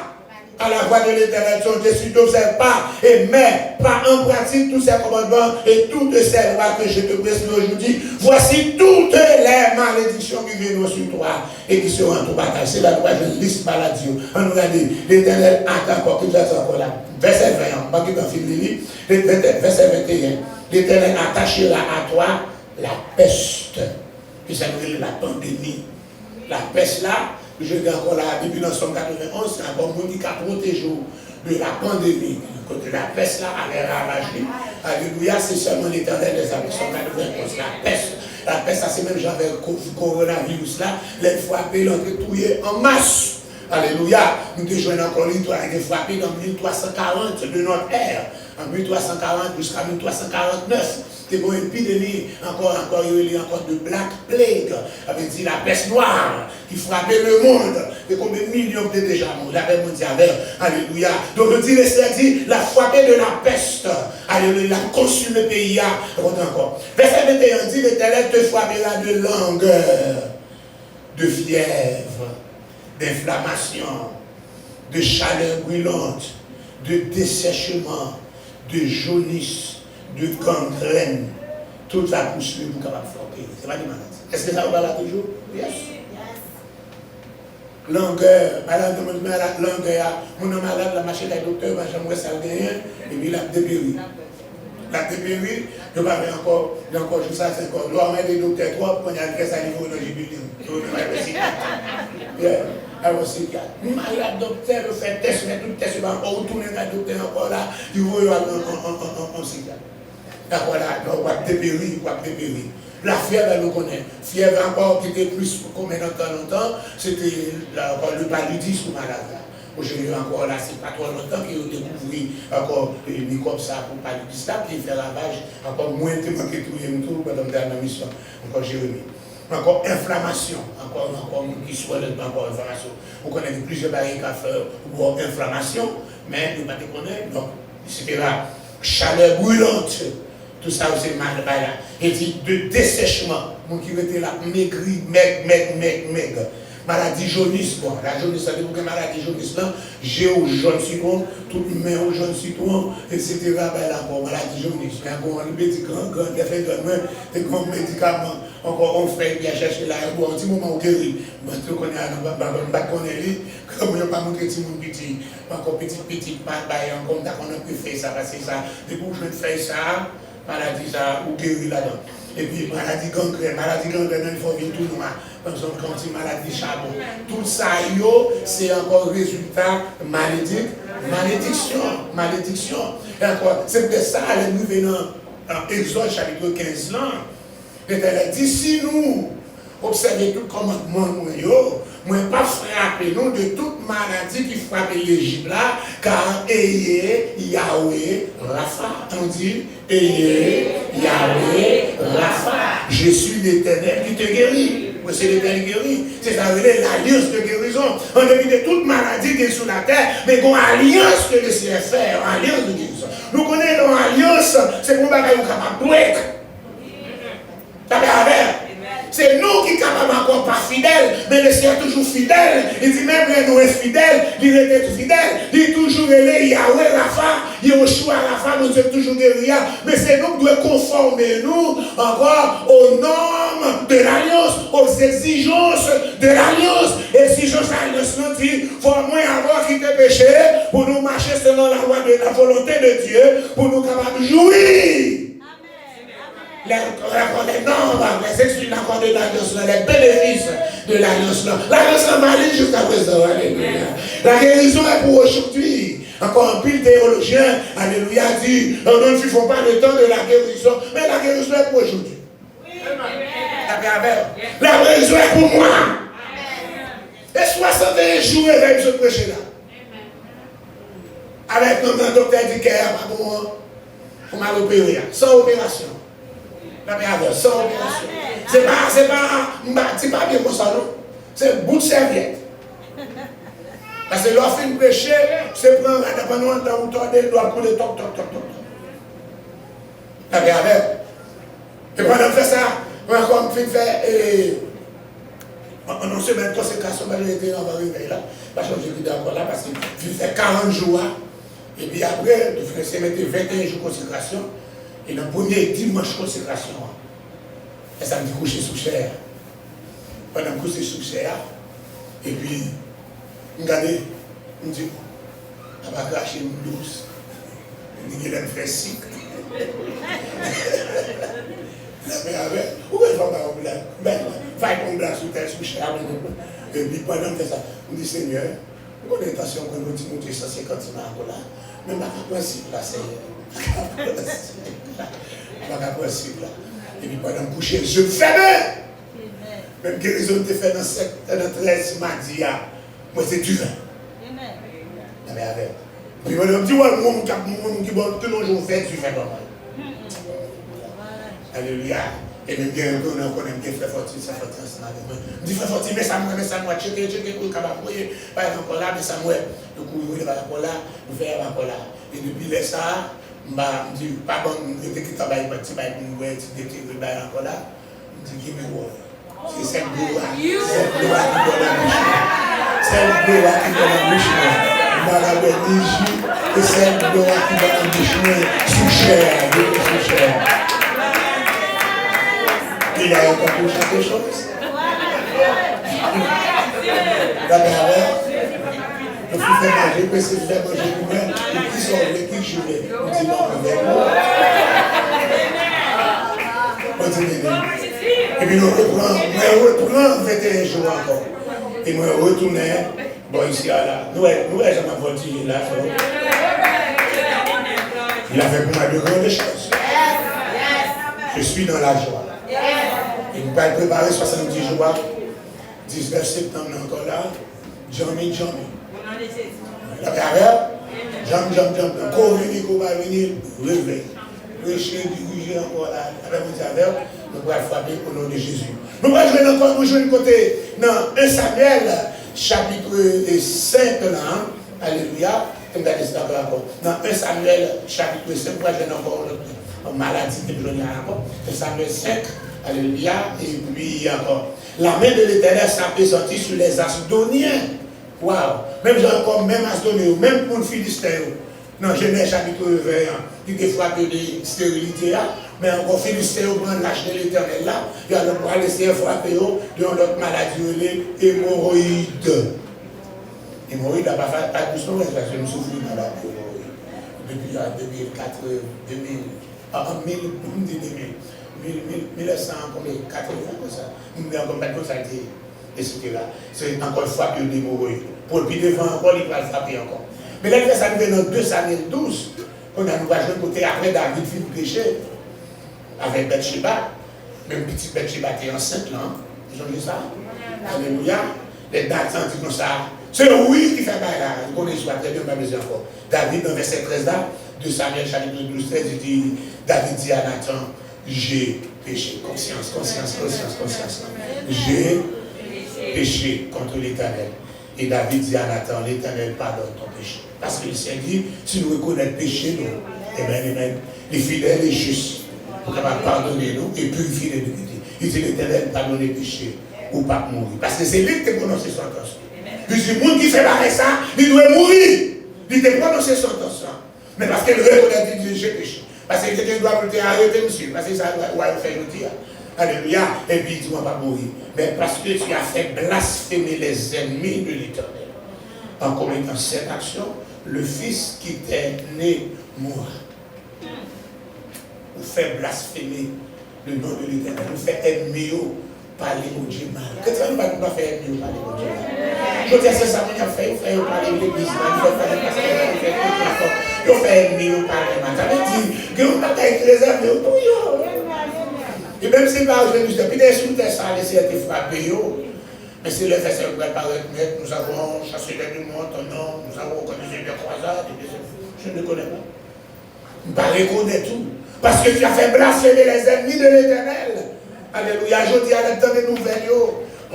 à la voix de l'Éternel, si tu n'observes pas et mets pas en pratique tous ces commandements et toutes ces lois que je te prescris aujourd'hui, voici toutes les malédictions qui viennent sur toi et qui seront en ton partage. C'est la loi de liste maladie. On nous a dit, l'Éternel attend encore, que encore là. Verset 20, verset 21. L'Éternel attachera à toi la peste. Puis ça nous dit la pandémie. La peste là, je dis encore là, depuis dans Somme 91, c'est encore monde qui a protégé de la pandémie. De la peste là, elle est ravagée. Alléluia, c'est seulement l'Éternel des amis. Somme 91, la peste. La peste, ça c'est même genre avec le coronavirus là, les frappés, l'entrée touillés en masse. Alléluia. Nous te joignons encore l'histoire qui est frappé dans 1340 de notre ère. En 1340 jusqu'à 1349. C'était une épidémie, encore de Black Plague, avait dit la peste noire qui frappait le monde. Et combien de millions de déjà morts, la paix mondiale. Alléluia. Donc on dit, la frappée de la peste. Alléluia. Il a consumé le pays. Encore. Verset 21 dit, l'Éternel te frappera de langueur, de fièvre, d'inflammation, de chaleur brûlante, de dessèchement, de jaunisse, de gangrène, toute la poussure pour capable de frapper. C'est pas des maladies. Est-ce que ça va là toujours? Yes. Langueur, langueur, mon malade, la machine à docteur, j'aimerais ça gagner, et puis la dépéri. La dépéri, je parle encore, je sais, c'est encore, l'homme des docteurs, trois, pour qu'on y a ça niveau de l'ébullition. Alors, c'est qu'il y a malade docteur, le fait test, mais tout le test, on retourne le docteur encore là, il va y avoir un psychiatre. D'accord, là, on va dépérir, La fièvre, elle nous connaît. Fièvre encore qui était plus comme longtemps, c'était le paludisme malade. Aujourd'hui encore là, c'est pas trop longtemps qu'ils ont découvert encore les microbes ça pour paludisme, qui fait ravage, encore moins de temps que tout pendant la mission. Encore Jérémie. Encore inflammation, encore qui soit encore inflammation. On connaît plusieurs barrières à faire pour inflammation, mais nous ne connaissons pas. Donc, c'était là, chaleur brûlante, tout ça c'est mal là. Et dit de dessèchement, mon qui était là, maigri, maigre. Maladie jaunisse, bon, la jaunisse, ça veut dire que maladie jaunisse là, j'ai au jaune citron, toute main au jaune citron, etc. Ben là, bon, maladie jaunisse, mais encore un médicament, des grands médicaments, encore on fait bien chercher là, bon, un petit moment où guérit, mais tout qu'on a, comme on n'a pas montré petit monde petit, encore petit, encore on a pu faire ça, parce que ça, des bouches je fais ça, maladie ça, ou guérit là-dedans. Et puis maladie gangrène, il faut vivre tout noir. Par exemple, quand il maladie charbon. Tout ça, c'est encore résultat malédiction. Et encore, c'est peut-être ça, nous venons en Exode chapitre 15 là. L'Éternel dit, si nous observons tout commandement, moi pas frapper nous de toute maladie qui frappe l'Égypte là, car ayez Yahweh Rapha. On dit, ayez Yahweh Rapha. Je suis l'Éternel qui te guérit. C'est l'Éternel qui guérit. C'est ça, l'alliance de guérison. En dépit de toute maladie qui est sur la terre, mais qu'on alliance que le ciel fait, alliance de guérison. Nous connaissons l'alliance, c'est pour que nous capable de break. C'est nous qui sommes capables encore pas fidèles, mais le Seigneur est toujours fidèle. Il dit même les nous fidèles, il était fidèle, il est toujours élé, Yahweh Rapha, Yoshua Rapha, nous sommes toujours guéris. Mais c'est nous qui devons conformer nous encore aux normes de l'alliance, aux exigences de l'alliance. Exigences de l'alliance nous dit, il faut au moins avoir quitté le péché pour nous marcher selon la loi de la volonté de Dieu, pour nous capables de jouir. Les normes, les exclus de l'alliance, les bénéfices de l'alliance. L'alliance est valide jusqu'à présent. Alléluia. La guérison est pour aujourd'hui. Encore un pile théologien, alléluia, dit, nous ne vivons pas le temps de la guérison, mais la guérison est pour aujourd'hui. La guérison est pour moi. Et 61 jours, avec ce prêcher là. Avec un docteur dit qu'il y a pas pour mal opérer, sans opération. Sans opération. C'est pas bien pour ça, non? C'est un bout de serviette. Parce que l'offre de prêcher, c'est prendre pendant un temps où tu as des doigts pour les toc. Et pendant que ça, on a comme fait on se met en consécration, on va arriver là, parce que j'ai dit encore là, parce que je fais 40 jours, et puis après, le frère s'est mis 21 jours de consécration, et le premier dimanche de consécration, et ça me dit coucher sous chair. Pendant que coucher sous chair, et puis, regardez, je me dis, on va cracher une douce, on dit qu'il a fait cycle. La mère avait, où est-ce qu'on va en blanc? Ben, va en blanc sous terre, sous chair. Et puis pendant que ça, on dit Seigneur, on a l'intention qu'on nous dit monter 150 ans là. Mais ma principe là, c'est. Ma principe là. Et puis pendant que coucher, je ferme. Même guérison te fait dans 13 mardi, moi c'est du vin. La mère avait. Puis on me dit, ouais, moi, qui bon, tout le jour fait du vin. Alléluia. Et même bien, on connaît bien frère Forti, ça fait ensemble. Je dis frère Forti, mais ça moi, checker pour le cabas, par exemple là, mais ça moi, le coup, il va là, nous faire encore là. Et depuis ça, je dis, pas bon, je dis qu'il travaille, petit bail pour nous, petit bail encore là. Je dis, give me water. C'est cette gloire qui donne la bouche. Cette gloire qui donne la bouche. Malabé Niji, et cette gloire qui donne la bouche sous chair, sous chair. Il a encore pour chaque chose. D'abord, le fils fait manger, puis c'est fait manger nous-mêmes, et qui sont les qui jouent, on dit non, on dit non. Et puis nous reprenons 21 jours encore. Et nous retournons, bon ici, là, nous jamais voltigé là. Il a fait pour moi de grandes choses. Je suis dans la joie. Et nous allons préparer 70 jours, 19 septembre encore là, Jamie. La carrière, Jamie, encore venir, lever. Le chien dirigé encore là, avec mon saveur, nous allons frapper au nom de Jésus. Nous allons jouer encore, nous jouons côté dans 1 Samuel, chapitre 5 là, alléluia, dans 1 Samuel, chapitre 5, nous allons jouer encore une maladie que nous avons encore, 1 Samuel 5, alléluia, et puis encore. La main de l'Éternel s'apesantit sur les Asdoniens. Waouh! Même Asdoniens, même pour le Philistin. Non, Genèse chapitre 20, qui te frappe de stérilité, mais encore Philistin prend l'âge de l'Éternel là, il y a le bras laisser frapper de notre maladie, les hémorroïdes. Hémorroïdes n'a pas fait pas plus loin, parce que je me souviens de la depuis 2004, 2000, en 1980, comme ça. Nous avons comme ça été, etc. C'est encore frappé de l'hémorroïde. Pour le plus devant encore, il va le frapper encore. Mais là, ça arrive dans 2 Samuel 12, on a nous joué côté après David fit péché avec Bathsheba, même petite Bathsheba était enceinte là, ils ont dit ça. Alléluia. Les dates sont dit comme ça. C'est oui qui fait ça là, vous connaissez pas très bien, pas besoin encore. David dans verset 13 là, 2 Samuel chapitre 12, 13, il dit, David dit à Nathan, j'ai péché, conscience. J'ai péché contre l'Éternel. Et David dit à Nathan, l'Éternel pardonne ton péché. Parce que le Seigneur dit, si nous reconnaissons le péché, nous, amen, les fidèles et justes, pour capable pardonner nous et purifier les iniquités. Il dit, l'Éternel pardonne les péchés ou pas mourir. Parce que c'est lui qui a prononcé son intention. Il dit, le monde qui fait pareil ça, il doit mourir. Il a prononcé son intention. Mais parce qu'il reconnaît, il dit, j'ai péché. Parce que quelqu'un doit arrêter, monsieur. Parce que ça doit faire le dire. Alléluia. Et puis il dit, on va pas mourir. Mais parce que tu as fait blasphémer les ennemis de l'Éternel. En commettant cette action, le Fils qui t'est né mourra. Vous faites blasphémer le nom de l'Éternel. Vous faites ennemi parler au Dieu mal. Qu'est-ce que vous ne pouvez pas faire ennemi parler au Dieu mal? Je dis à ça, vous faites parler de l'église mal. Vous faites ennemi parler mal. Ça veut dire que vous ne pouvez pas être réservé au tout. Et même si par exemple, je dis, des sous ça a laissé être frappé. Mais c'est le fait que ça va paraître net, nous avons chassé les démons, non, nous avons organisé des croisades, je ne connais pas. Je ne peux pas reconnaître tout. Parce que tu as fait blasphémer les ennemis de l'Éternel. Alléluia, je dis à l'instant des nouvelles,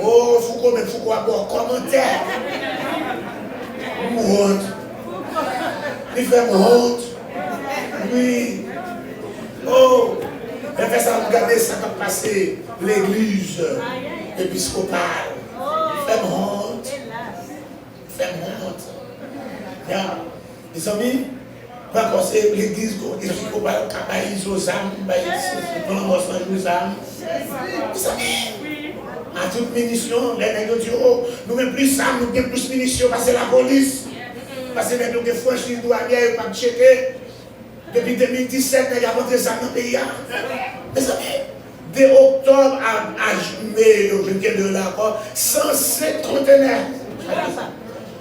oh, faut quoi pour commentaire. Honte. Il fait honte. Oui. Oh, il fait ça, regardez ça qui a passé l'église épiscopale. Fait honte. Fait honte. Les amis, pas quand c'est l'église épiscopale qui a baillé aux âmes, aux âmes. Les amis, à toute munition, les nègres disent, oh, nous avons plus d'armes, nous avons plus de munitions, parce que la police. Parce que nous avons franchi le doigt bien, pas checker. Depuis 2017, nous avons monté ça dans le pays. Mais ça de octobre à mai, je ne sais pas encore, 107 conteneurs.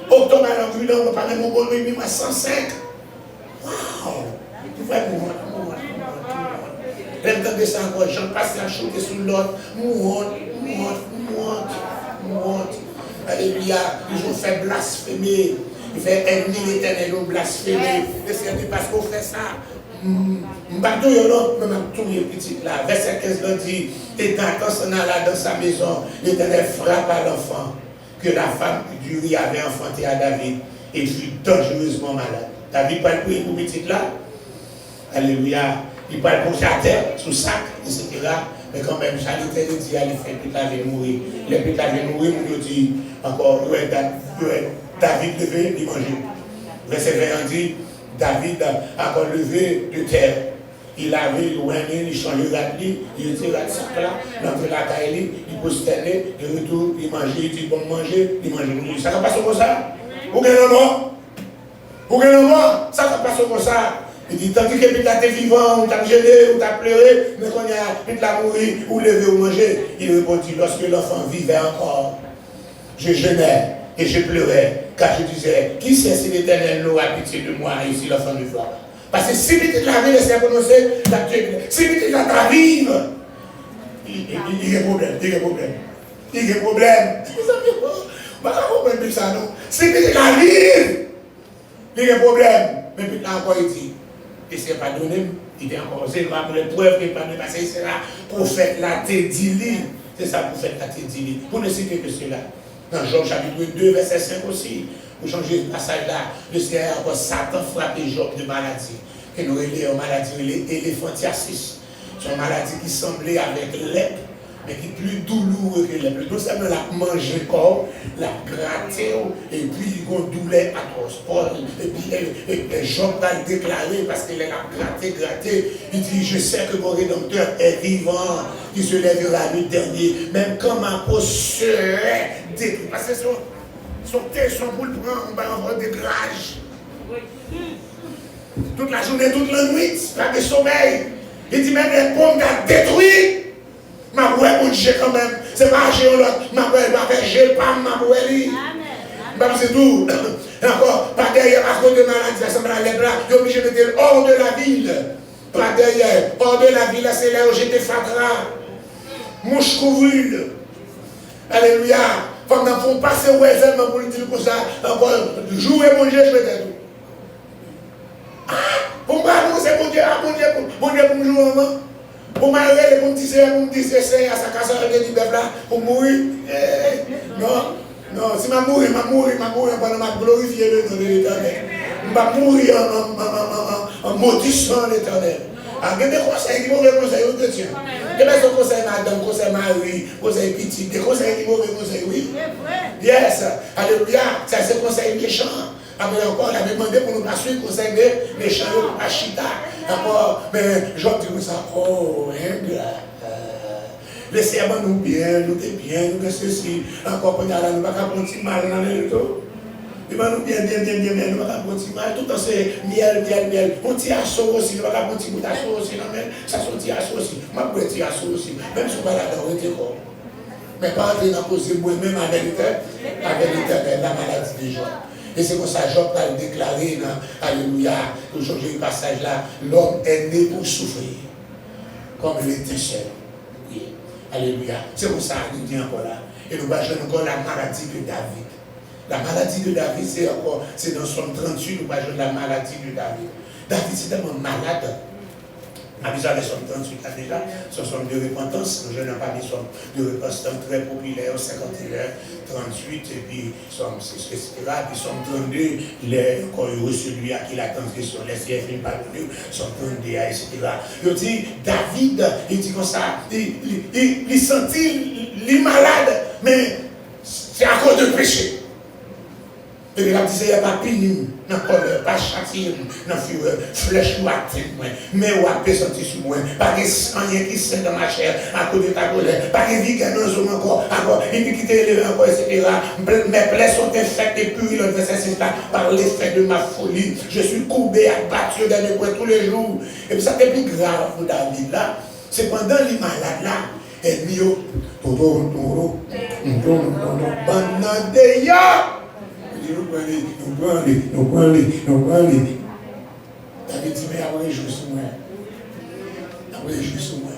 Octobre à l'envie, on va parler de mon bon, mais 105. Waouh! Tu vois, moi. J'aime ça encore, j'en passe la chanter sous l'autre. Monte. Alléluia. Ils ont fait blasphémer. Il fait ennemi l'éternel, ils ont blasphémé. C'est parce qu'on fait ça. M'batou yo non, mais tout est petit là. Verset 15 là dit, et dans sa maison, l'éternel frappe à l'enfant que la femme du riz avait enfanté à David et fut dangereusement malade. David parle pour une petite là. Alléluia. Il parle pour sa terre, sous sac, etc. Mais quand même, Charité dit, il fait plus la vie mourir. Les plus la vie mourir, on dit encore, David devait lui manger. Verset 20 dit, David a encore levé de terre. Il avait il changeait la vie, il était là, là, dans la caille, il posternait, de retour, il mangeait, il dit bon manger, il mangeait. Ça ne passe comme ça. Vous gagnez le mort. Ça ne passe comme ça. Il dit, tandis que tu es vivant, ou tu as gêné, ou tu as pleuré, mais quand il a mouru, ou levé ou mangé, il répondit, lorsque l'enfant vivait encore, je jeûnais et je pleurais, car je disais, qui sait si l'Éternel n'aura pitié de moi, ici l'enfant du froid. Parce que si tu la vie, laissez prononcer, si tu la vive, il y a problème. Si tu la vive, il y a problème. Mais puis là encore, il dit, et c'est pas donné, il dit encore, c'est pas pour les preuves qu'il n'est pas donné, parce que c'est là, prophète là, t'es dit, c'est ça, prophète là, t'es dit, pour ne citer que cela. Dans Job chapitre 2, verset 5 aussi, pour changer ce passage là, le Seigneur encore, Satan frappé Job de maladie, que nous relions en maladie, éléphantiasis, c'est une maladie qui semblait avec l'être, mais qui est plus douloureux que l'être. Tout simplement, la manger corps, la gratter, et puis il y a une douleur atroce. Et puis Job va le déclarer parce qu'il a gratté. Il dit, je sais que mon Rédempteur est vivant, qui se lèvera le dernier, même quand ma peau serait détruite. Parce que son boule prend, on va avoir des grages. Toute la journée, toute la nuit, pas de sommeil. Il dit, même les pommes sont détruites. Ma bouée pour Dieu quand même. C'est pas géologue. Ma bouée va faire Dieu, pas ma bouée. C'est tout. Encore, pas derrière, à cause de maladie, ça semble à l'ébra. Il est obligé de mettre hors de la ville. Pas derrière, hors de la ville, c'est là où j'étais fatra. Mouche couvrile. Alléluia. Quand on faut passer au événement pour dire comme ça, encore, jouer mon Dieu, je vais t'aider. Ah, pour moi, c'est mon Dieu, pour me jouer au moment. Pour m'arrêter, pour me dire, c'est à sa casse de bœuf là, pour mourir. Non, si je mourir, pendant ma glorifier le nom de l'Éternel. Je vais mourir en maudissant l'Éternel. Il y a des conseils qui mauvais conseils, oui, Dieu. Il y a des conseils madame, conseils Marie, conseils petit, des conseils qui mauvais conseils, oui. Yes, alléluia, ça c'est conseil méchant. Après encore, il avait demandé pour nous passer le conseil méchant, à Chita. Encore, mais je dis ça, oh, laissez-moi nous bien, nous que ceci. Encore, quand il y a nous pas prendre mal dans le tout. Il va nous bien, nous pas prendre mal. Tout le temps, c'est miel. On tire à chaud aussi, nous pas prendre petit bout à chaud aussi, non, mais ça sont tir à chaud aussi. Moi, je tire à chaud aussi. Même si on va là-dedans, on était quoi. Mais pas entrer dans la cause de moi-même avec l'éternel, la maladie des gens. Et c'est pour ça que Job a déclaré dans Alléluia, pour changer le passage là, l'homme est né pour souffrir, comme l'étincelle. Oui. Alléluia. C'est pour ça qu'il dit encore là. Et nous voyons encore la maladie de David. La maladie de David, c'est dans son 38, nous voyons la maladie de David. David, c'est tellement malade. Avisal sont 38 ans déjà, ce sont de repentance, le jeune pas mis sont de repentance très populaire, 51, 38, et puis sont, etc. Puis sont 32, il est encore heureux celui à qui la transgression laisse les pardonnés, sont 32, etc. Il dit, David, il dit comme ça, il sentit, il est malade, mais c'est à cause de péché. Et il a dit, il n'y a pas puni, non colère, pas châtier, non fureur, flèche ou atteinte, mais ou à sentir sur moi, pas de sang qui sent dans ma chair, à cause de ta colère, pas de vie qui est dans le encore, iniquité élevée encore, etc. Mes plaies sont infectées et pures, le verset 6 là, par l'effet de ma folie. Je suis courbé, abattu dans mes coins tous les jours. Et puis ça, c'est plus grave pour David là, c'est pendant les malades là, et lui, nous prenons. David dit, mais après, je suis moi. Après, je suis moi.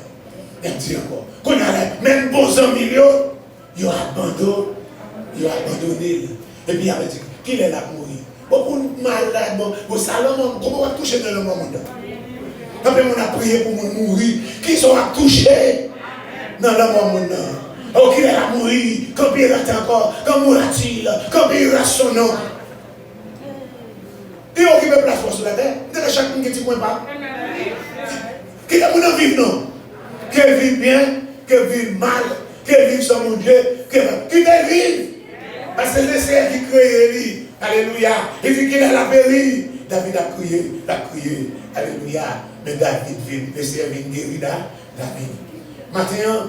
Il dit encore, qu'on a même beaux amis, ils ont abandonné. Et puis, il a dit, qu'il est là pour mourir. Beaucoup de malades, au salon, comment on va toucher dans le moment? Après, on a prié pour mourir. Qui sont touchés dans le moment? Oh, qu'il est là pour mourir. Quand il reste encore, quand mourra-t-il? Quand il reste son nom? Et on qui veut place sur la terre, de chacun qui ne point pas. Qui est pour nous vivre, non? Qui vit bien, qui vit mal, qui vit sans mon Dieu, qui vit. Parce que c'est Seigneur qui crée lui. Alléluia. Il dit qu'il est la péri. David a crié. Alléluia. Mais David vit, le Seigneur vient guérir David. Maintenant,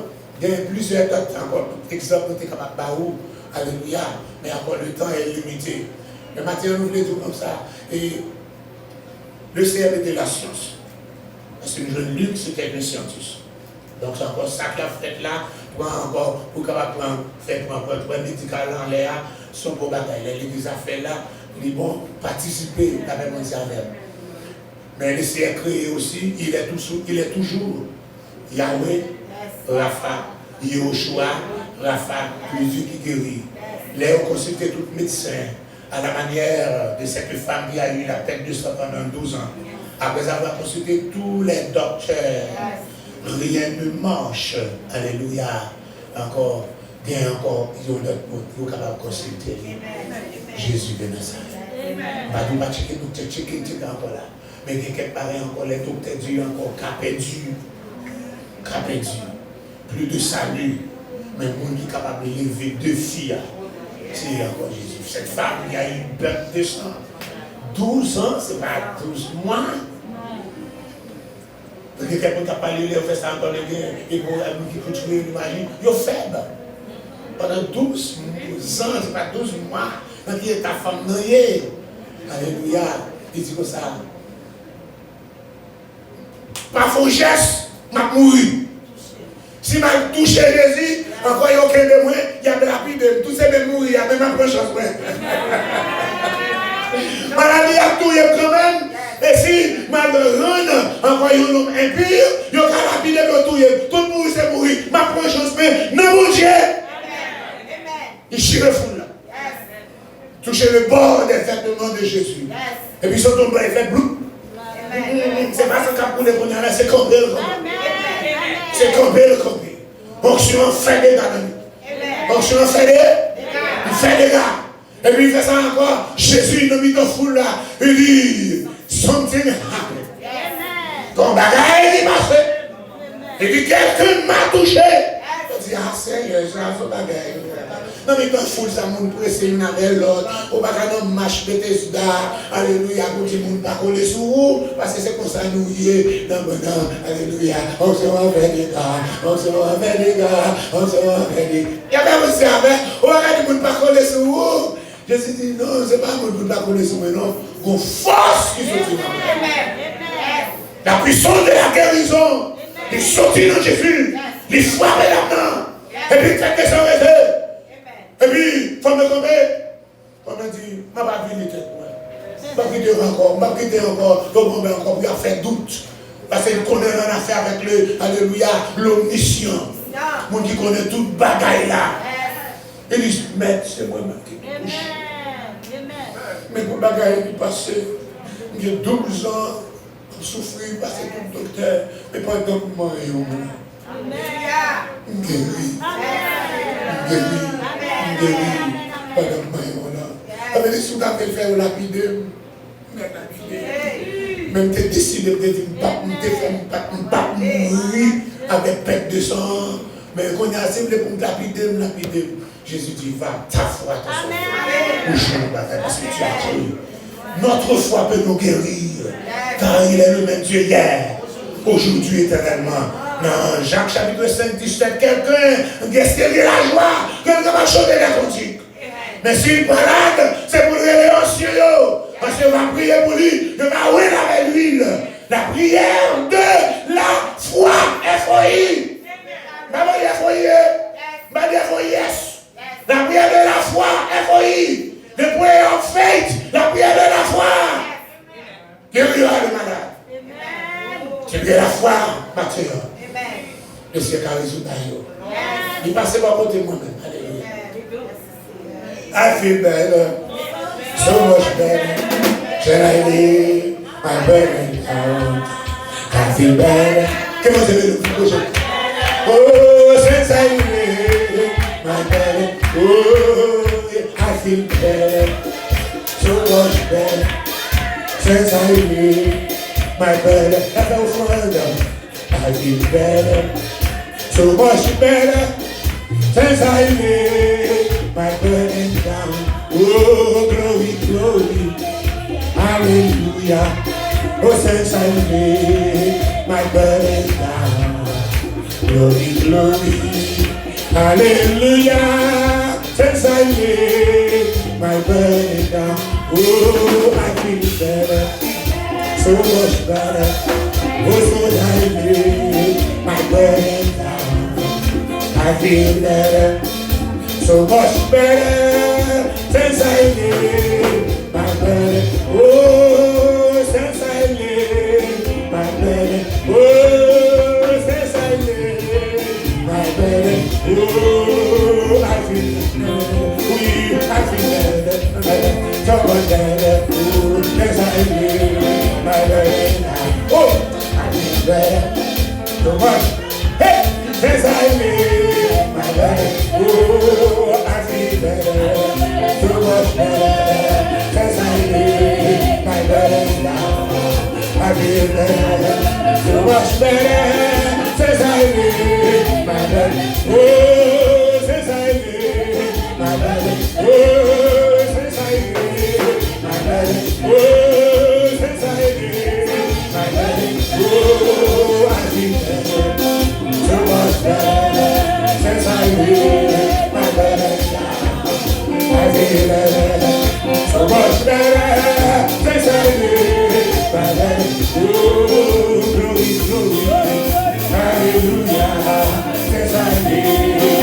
il y a plusieurs encore exemples qui sont capables de faire. Alléluia. Mais encore le temps est limité. Mais maintenant, nous voulons dire comme ça. Et le Seigneur était la science. Parce que le jeune Luc, c'était un scientiste. Donc c'est encore ça qu'il a fait là, pour faire un médical en l'air, son beau bagage. L'église a fait là, ils vont participer à la même cervelle. Mais le Seigneur créé aussi, il est toujours Yahweh, Rapha, Yehoshua, Rapha, Jésus qui guérit. Là, on consultait tout médecin à la manière de cette femme qui a eu la tête de sang pendant 12 ans. Après avoir consulté tous les docteurs, rien ne marche. Alléluia. Encore, bien encore, ils ont d'autres mots, ils sont capables de consulter. Jésus de Nazareth. Pas de checker, checker encore là. Mais quelque part encore, les docteurs disent encore, qu'a perdu. Plus de salut. Mais le monde est capable de lever 2 filles. C'est encore Jésus. Cette femme, il y a eu une perte de sang. 12 ans, ce n'est pas 12 mois. Parce que quelqu'un qui a parlé, il a fait ça encore, et pour qui continue l'imagine, il est faible. Pendant 12 ans, ce n'est pas 12 mois, quand il est ta femme, non, alléluia, il dit comme ça. Par faux geste, m'a mouru. Si m'a touché Jésus, encore il y a aucun de moi, il y a de la vie de tous ces mêmes mourir, il y a même un peu chance. Maladie a tout quand même. Et si malheureusement, encore il y a un homme impur, il y a la vie de tout le monde c'est mourir. Ma première chance, mais non mon Dieu. Il chie le fou là. Toucher le bord des vêtements de Jésus. Et puis son tombe il fait blou. C'est pas ça qu'on a pour les c'est camper le camper. C'est camper le camper. Onction fait des gars. Onction fait des gars. Et puis il fait ça encore. Jésus il a mis dans foule là. Il dit something happened. Ton bagage il marche. Il dit quelqu'un m'a touché. Il dit ah Seigneur, j'ai un bagage. Non mais quand foule ça moun presse une avec l'autre. Au bagage non marche Bethesda. Alléluia. Pour que moun pas coller sur vous parce que c'est comme ça nous y dans bonheur. Alléluia. On se va faire des gars. On se va faire des gars. On se va faire des gars. Il y a même aussi avec. Au bagage moun pas coller sur vous. Jésus dit non, c'est pas mon pas coller sur moi, non. Vos forces qui sont dans la puissance de la guérison. Il sortit dans Jésus. Il frappait la main. Et puis il fait que ça reste. Et puis, il faut me tomber. On m'a dit, je ne vais pas venir tête. Je ne vais pas quitter encore. Je ne vais pas encore faire doute. Parce qu'il connaît une affaire avec le, alléluia, l'omniscient. Mon qui connaît toute bagaille là. Il dit, mais c'est moi-même qui touche. Mais pour bagaille qui passe, j'ai 12 ans souffrir parce que tout docteur, mais pas de moi et au monde. Guéri. Pas de moi et au monde. Avec les sous-gars qui fait lapider, même tu décidé de dire pas mourir avec perte de sang, mais quand il y a assez pour me lapider, Jésus dit va, ta foi, ta foi. Parce que tu as cru. Notre foi peut nous guérir, car il est le même Dieu hier, aujourd'hui, éternellement. Dans Jacques chapitre 5, 17, quelqu'un qui espérait la joie, quelqu'un va chanter les cantiques. Mais s'il est malade, c'est pour le réveiller en cieux. Parce qu'on va prier pour lui, de va ouer avec l'huile. La prière de la foi FOI. Maman, il FOI. Maman, FOI, yes. La prière de la foi FOI. The prayer of faith, la prière de la foi. Guérira le malade. Tu pries la foi, Mathieu. Le Seigneur a résolu d'ailleurs. Il passe par côté de moi-même. Alléluia. I feel better, so much better. When I lay my burden down, I feel better. Comment c'est le plus beau? Oh, since I lay my burden, oh, I feel better, so much better. Since I lay my burden, I feel better, so much better. Since I lay my burden down, oh, glory, glory, hallelujah. Oh, since I lay my burden down, glory, glory, hallelujah. Since I lay my burden down, oh, I feel better, so much better. Oh, since I lay my burden down, I feel better, so much better. Since I lay my burden, oh, since I lay my burden, oh, since I lay my burden, oh, I feel better, I feel better, so much better. Oh, since I lay my burden, oh, I feel better, so much. Hey, since I lay my burden, oh, I feel better, so much better. Since I lay my burden down, I feel better, so much better. Since I lay my burden, oh, since I lay my burden, oh, since I lay my burden, oh, since I lay my burden, oh, I feel better, so much better. Since I lay my burden down, I feel better, so much better. Since I lay my burden, oh, glory, glory, hallelujah. Since I lay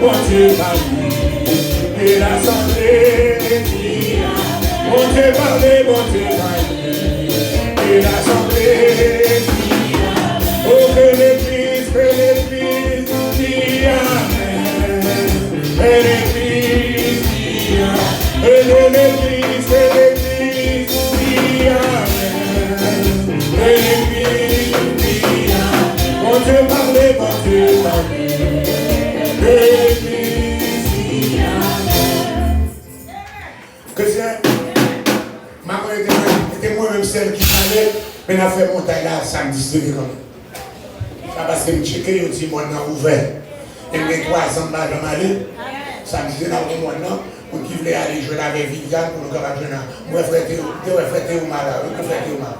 bon Dieu parle, et l'assemblée dit, bon Dieu parle, bon Dieu parle, et l'assemblée dit, oh que l'église dit amen, et l'église dit amen, et l'église dit amen, et l'église dit amen, bon Dieu parle, bon Dieu parle. Chrétien, maman était moi-même celle qui parlait, mais elle a fait montagne là samedi soir quand même. Ça parce que je checké, je dis, moi, non, ouvert. Et mes 3 ans, je vais aller. Samedi, dans le mois, non, pour qui voulait aller jouer avec Viviane, pour nous capables de jouer. Moi, frère Théo, je vais faire Théo là. Je vais faire Théo là.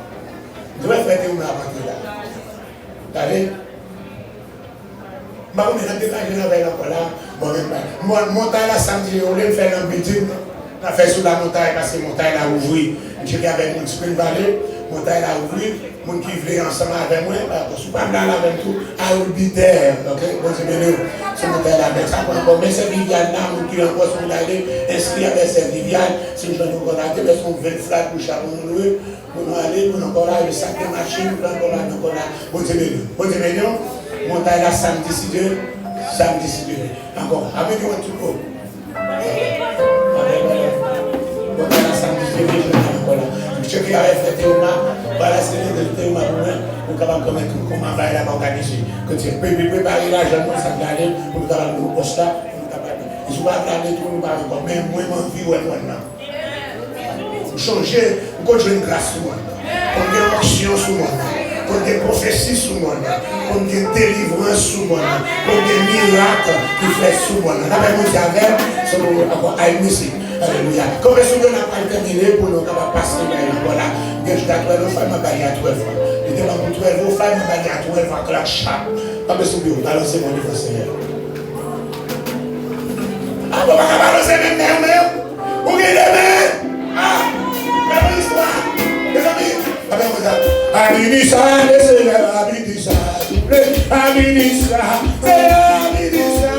Je vais faire Théo là avant que là. T'as vu? Je vais faire encore là. Montagne là samedi, on va faire un petit. On a fait sur la montagne parce que la montagne a ouvert. Je suis avec mon Spring Valley, la montagne a ouvert. Les gens qui veulent ensemble avec moi, je ne suis pas là avec tout, I will be there. Ok? Bon, c'est bien, c'est montagne là avec ça. Mais c'est Viviane là, les gens qui ont encore son aller, inscrit avec cette Viviane, si je ne encore là, mais son 20 flat pour chaque monde, pour nous aller, pour nous encore là, le sac de machine, pour nous encore là. Bon, c'est bien, montagne là samedi si Dieu, samedi si Dieu. Encore, avec moi tout le monde. Je qui avait fait Théoma, voilà c'est le Théoma pour moi, pour capable connaître comment va la organiser. Quand tu peux préparer l'argent, ça va aller pour nous capable nous poster, pour nous capable. Je ne vais pas parler tout, nous parler comme même moi m'envie ou maintenant. Changer, quand j'ai une grâce sur moi, quand j'ai une action sur moi, quand j'ai une prophétie sur moi, quand j'ai une délivrance sur moi, quand j'ai un miracle qui fait sur moi. D'après moi, j'avais, c'est encore à musique. Alléluia. Comme si on n'a pas terminé pour nous passer voilà. Je suis à 12 fois, je vais à 12 fois. Je demande pour 12 fois, je vais à 12 fois, clac, chape. Pas besoin de vous, balancez mon livre, Seigneur. Ah, vous ne pouvez pas balancer mes mains, vous avez des mains. Ah, même histoire. Les amis, avec vous, Aminissa, le Seigneur, Aminissa, s'il vous plaît. Aminissa, Seigneur, Aminissa.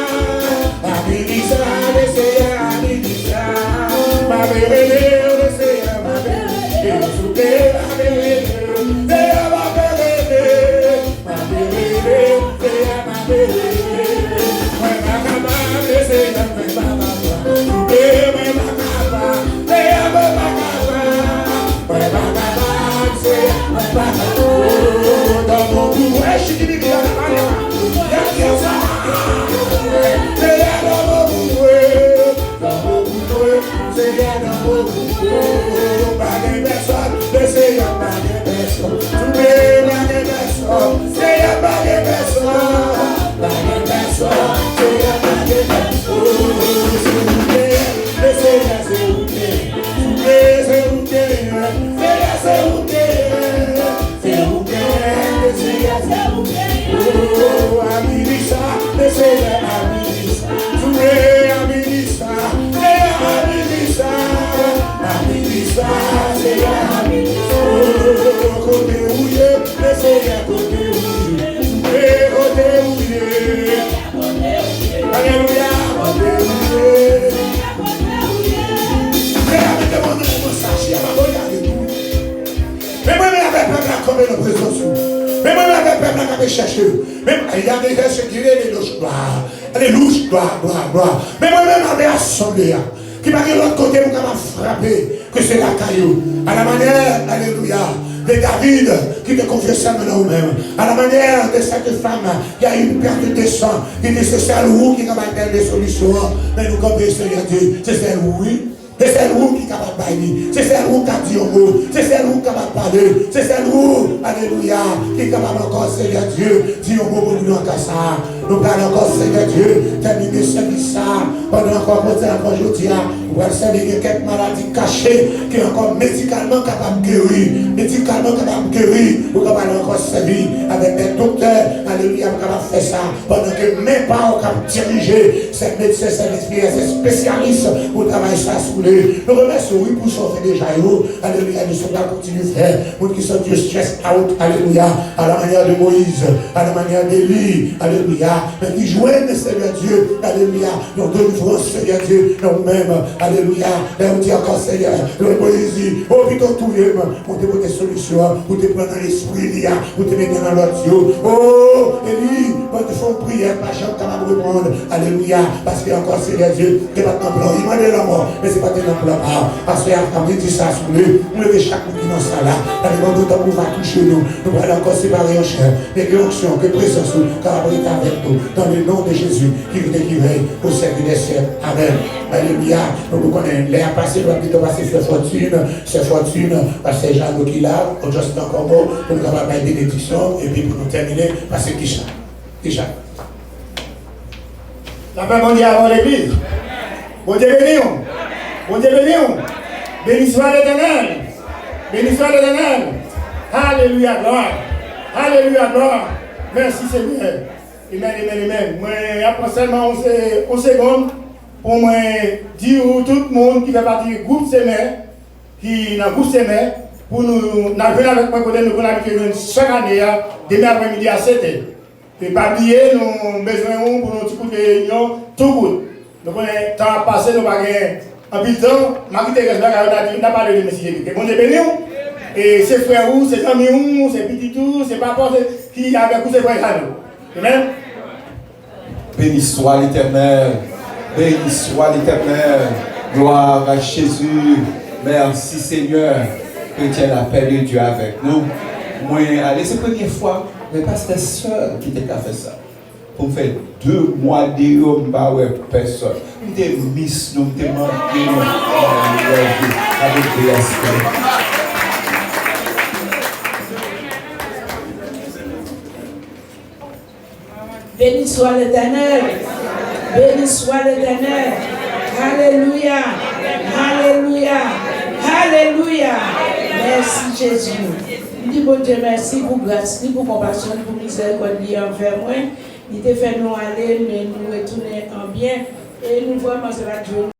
Aminissa, le Seigneur, Aminissa. Ma bébé, le Seigneur, ma bébé, s'il vous plaît, ma bébé, Seigneur, ma bébé, ma bébé, Seigneur, ma bébé, ouais, ma cabane, le Seigneur, ouais, ma cabane, ouais, ma cabane, Seigneur, ouais, ma cabane, ouais, ma cabane, Seigneur, ouais, ma cabane, dans mon cou, ouais, je suis dit, il y a la manière, il y a ça, Seigneur, dans mon cou, dans mon cou, Seigneur, dans mon cou, pas de personne, le Seigneur, pas de personne, tu m'es pas de personne, Seigneur, pas de personne, Seigneur, pas de personne, s'il vous plaît, le Seigneur, s'il vous plaît, s'il vous plaît, Seigneur, s'il vous plaît, s'il vous plaît, le Seigneur, s'il vous plaît, oh, Aminissa, le Seigneur, Aminissa, tu m'es Aminissa, Aminissa, Aminissa, Seigneur, Aminissa, oh, côté ouillé, le Seigneur, côté ouillé, côté ouillé, alléluia, côté ouillé, Seigneur, me demande un message, regardez tout. Mais moi, je n'avais pas comme le présence. Mais moi, je n'avais pas comme chercher. Même il y a des gens qui les louches, les louches, gloire. Mais moi-même, j'avais assemblé. Qui m'a dit de l'autre côté, vous m'avez frappé, que c'est la caillou. À la manière, alléluia, de David, qui te confessait maintenant vous-même. À la manière de cette femme, qui a eu une perte de sang, qui dit c'est celle-là qui a des solutions. Mais nous, comme Seigneur Dieu, c'est celle-là, oui. C'est celle-là qui est capable de bailler. C'est celle-là qui a dit un mot. C'est celle-là qui est capable de parler. C'est celle-là, alléluia, qui est capable encore, Seigneur Dieu, dire un mot pour nous en ça. Nous parlons encore, Seigneur Dieu, terminer ce service. pendant encore aujourd'hui, vous allez servir quelques maladies cachées qui sont encore médicalement capables de guérir. Médicalement capables de guérir. Vous allez encore servir avec des docteurs. Alléluia, vous allez faire ça. Pendant que même pas on diriger ces médecins, ces spécialistes pour travailler ça sous les. Nous remercions, oui, pour sauver déjà. Alléluia, nous sommes là, continuer à faire. Nous qui sommes Dieu stress out. Alléluia, à la manière de Moïse, à la manière d'Élie. Alléluia, mais qui joignent, Seigneur Dieu. Alléluia, nous délivrons, Seigneur Dieu, nous-mêmes. Alléluia, mais on dit encore, Seigneur, le Moïse, oh, plutôt tout le monde, pour te donner des solutions, pour te prendre dans l'esprit, pour te mettre dans l'autre Dieu. Oh, Élie, quand tu fais une prière, pas jamais capable de répondre. Alléluia, parce qu'il y a encore, Seigneur Dieu, qui n'est pas ton plan. Il m'a dit la mort, mais ce n'est pas ton plan. Parce qu'il y a dit ça sous lui, nous levons chaque monde qui dans ça là. Dans le monde d'autant qu'on va toucher nous, nous allons encore séparer en chair. Mais que l'onction, que présence, car avec nous, dans le nom de Jésus, qui veille au siècle des siècles. Amen. Alléluia. Nous connaissons l'air passé, nous avons passé ces fortunes, parce que Jean qui là, on juste encore mot, pour nous avoir une bénédiction, et puis pour nous terminer, parce que Kisha. La paix mondiale avant l'église. Bon Dieu béni. Bon Dieu béni. Béni soit l'Éternel. Béni soit l'Éternel. Alléluia, gloire. Alléluia, gloire. Merci Seigneur. Amen. Moi, après seulement 11 secondes, pour moi dire tout le monde qui fait partie du groupe Sémé, qui dans le groupe Sémé, pour nous naviguer avec moi, côté nous avons chaque année, demain après-midi à 7h. Et pas oublier, nous avons besoin pour nous coups de réunion, tout le monde. Donc, on est temps passé, nous avons un peu de temps, Marie-Thérèse n'a pas de messieurs. Bon Dieu béni. Et ses frères, ses amis, ses petits tours, ses papas qui avec vous, ses frères. Amen. Béni soit l'Éternel. Béni soit l'Éternel. Gloire à Jésus. Merci Seigneur. Que tu aies la paix de Dieu avec nous. Moi, allez, c'est la première fois, mais pas cette soeur qui t'a fait ça. Pour faire 2 mois de personne. Nous t'es mis, nous t'es manqué, avec des aspects. Béni soit l'Éternel. Béni soit l'Éternel. Alléluia. Alléluia. Alléluia. Merci Jésus. Dis bon Dieu merci pour grâce, pour compassion, pour miséricorde envers moi. Il te fait nous aller, mais nous retourner en bien. Et nous voyons cela Dieu.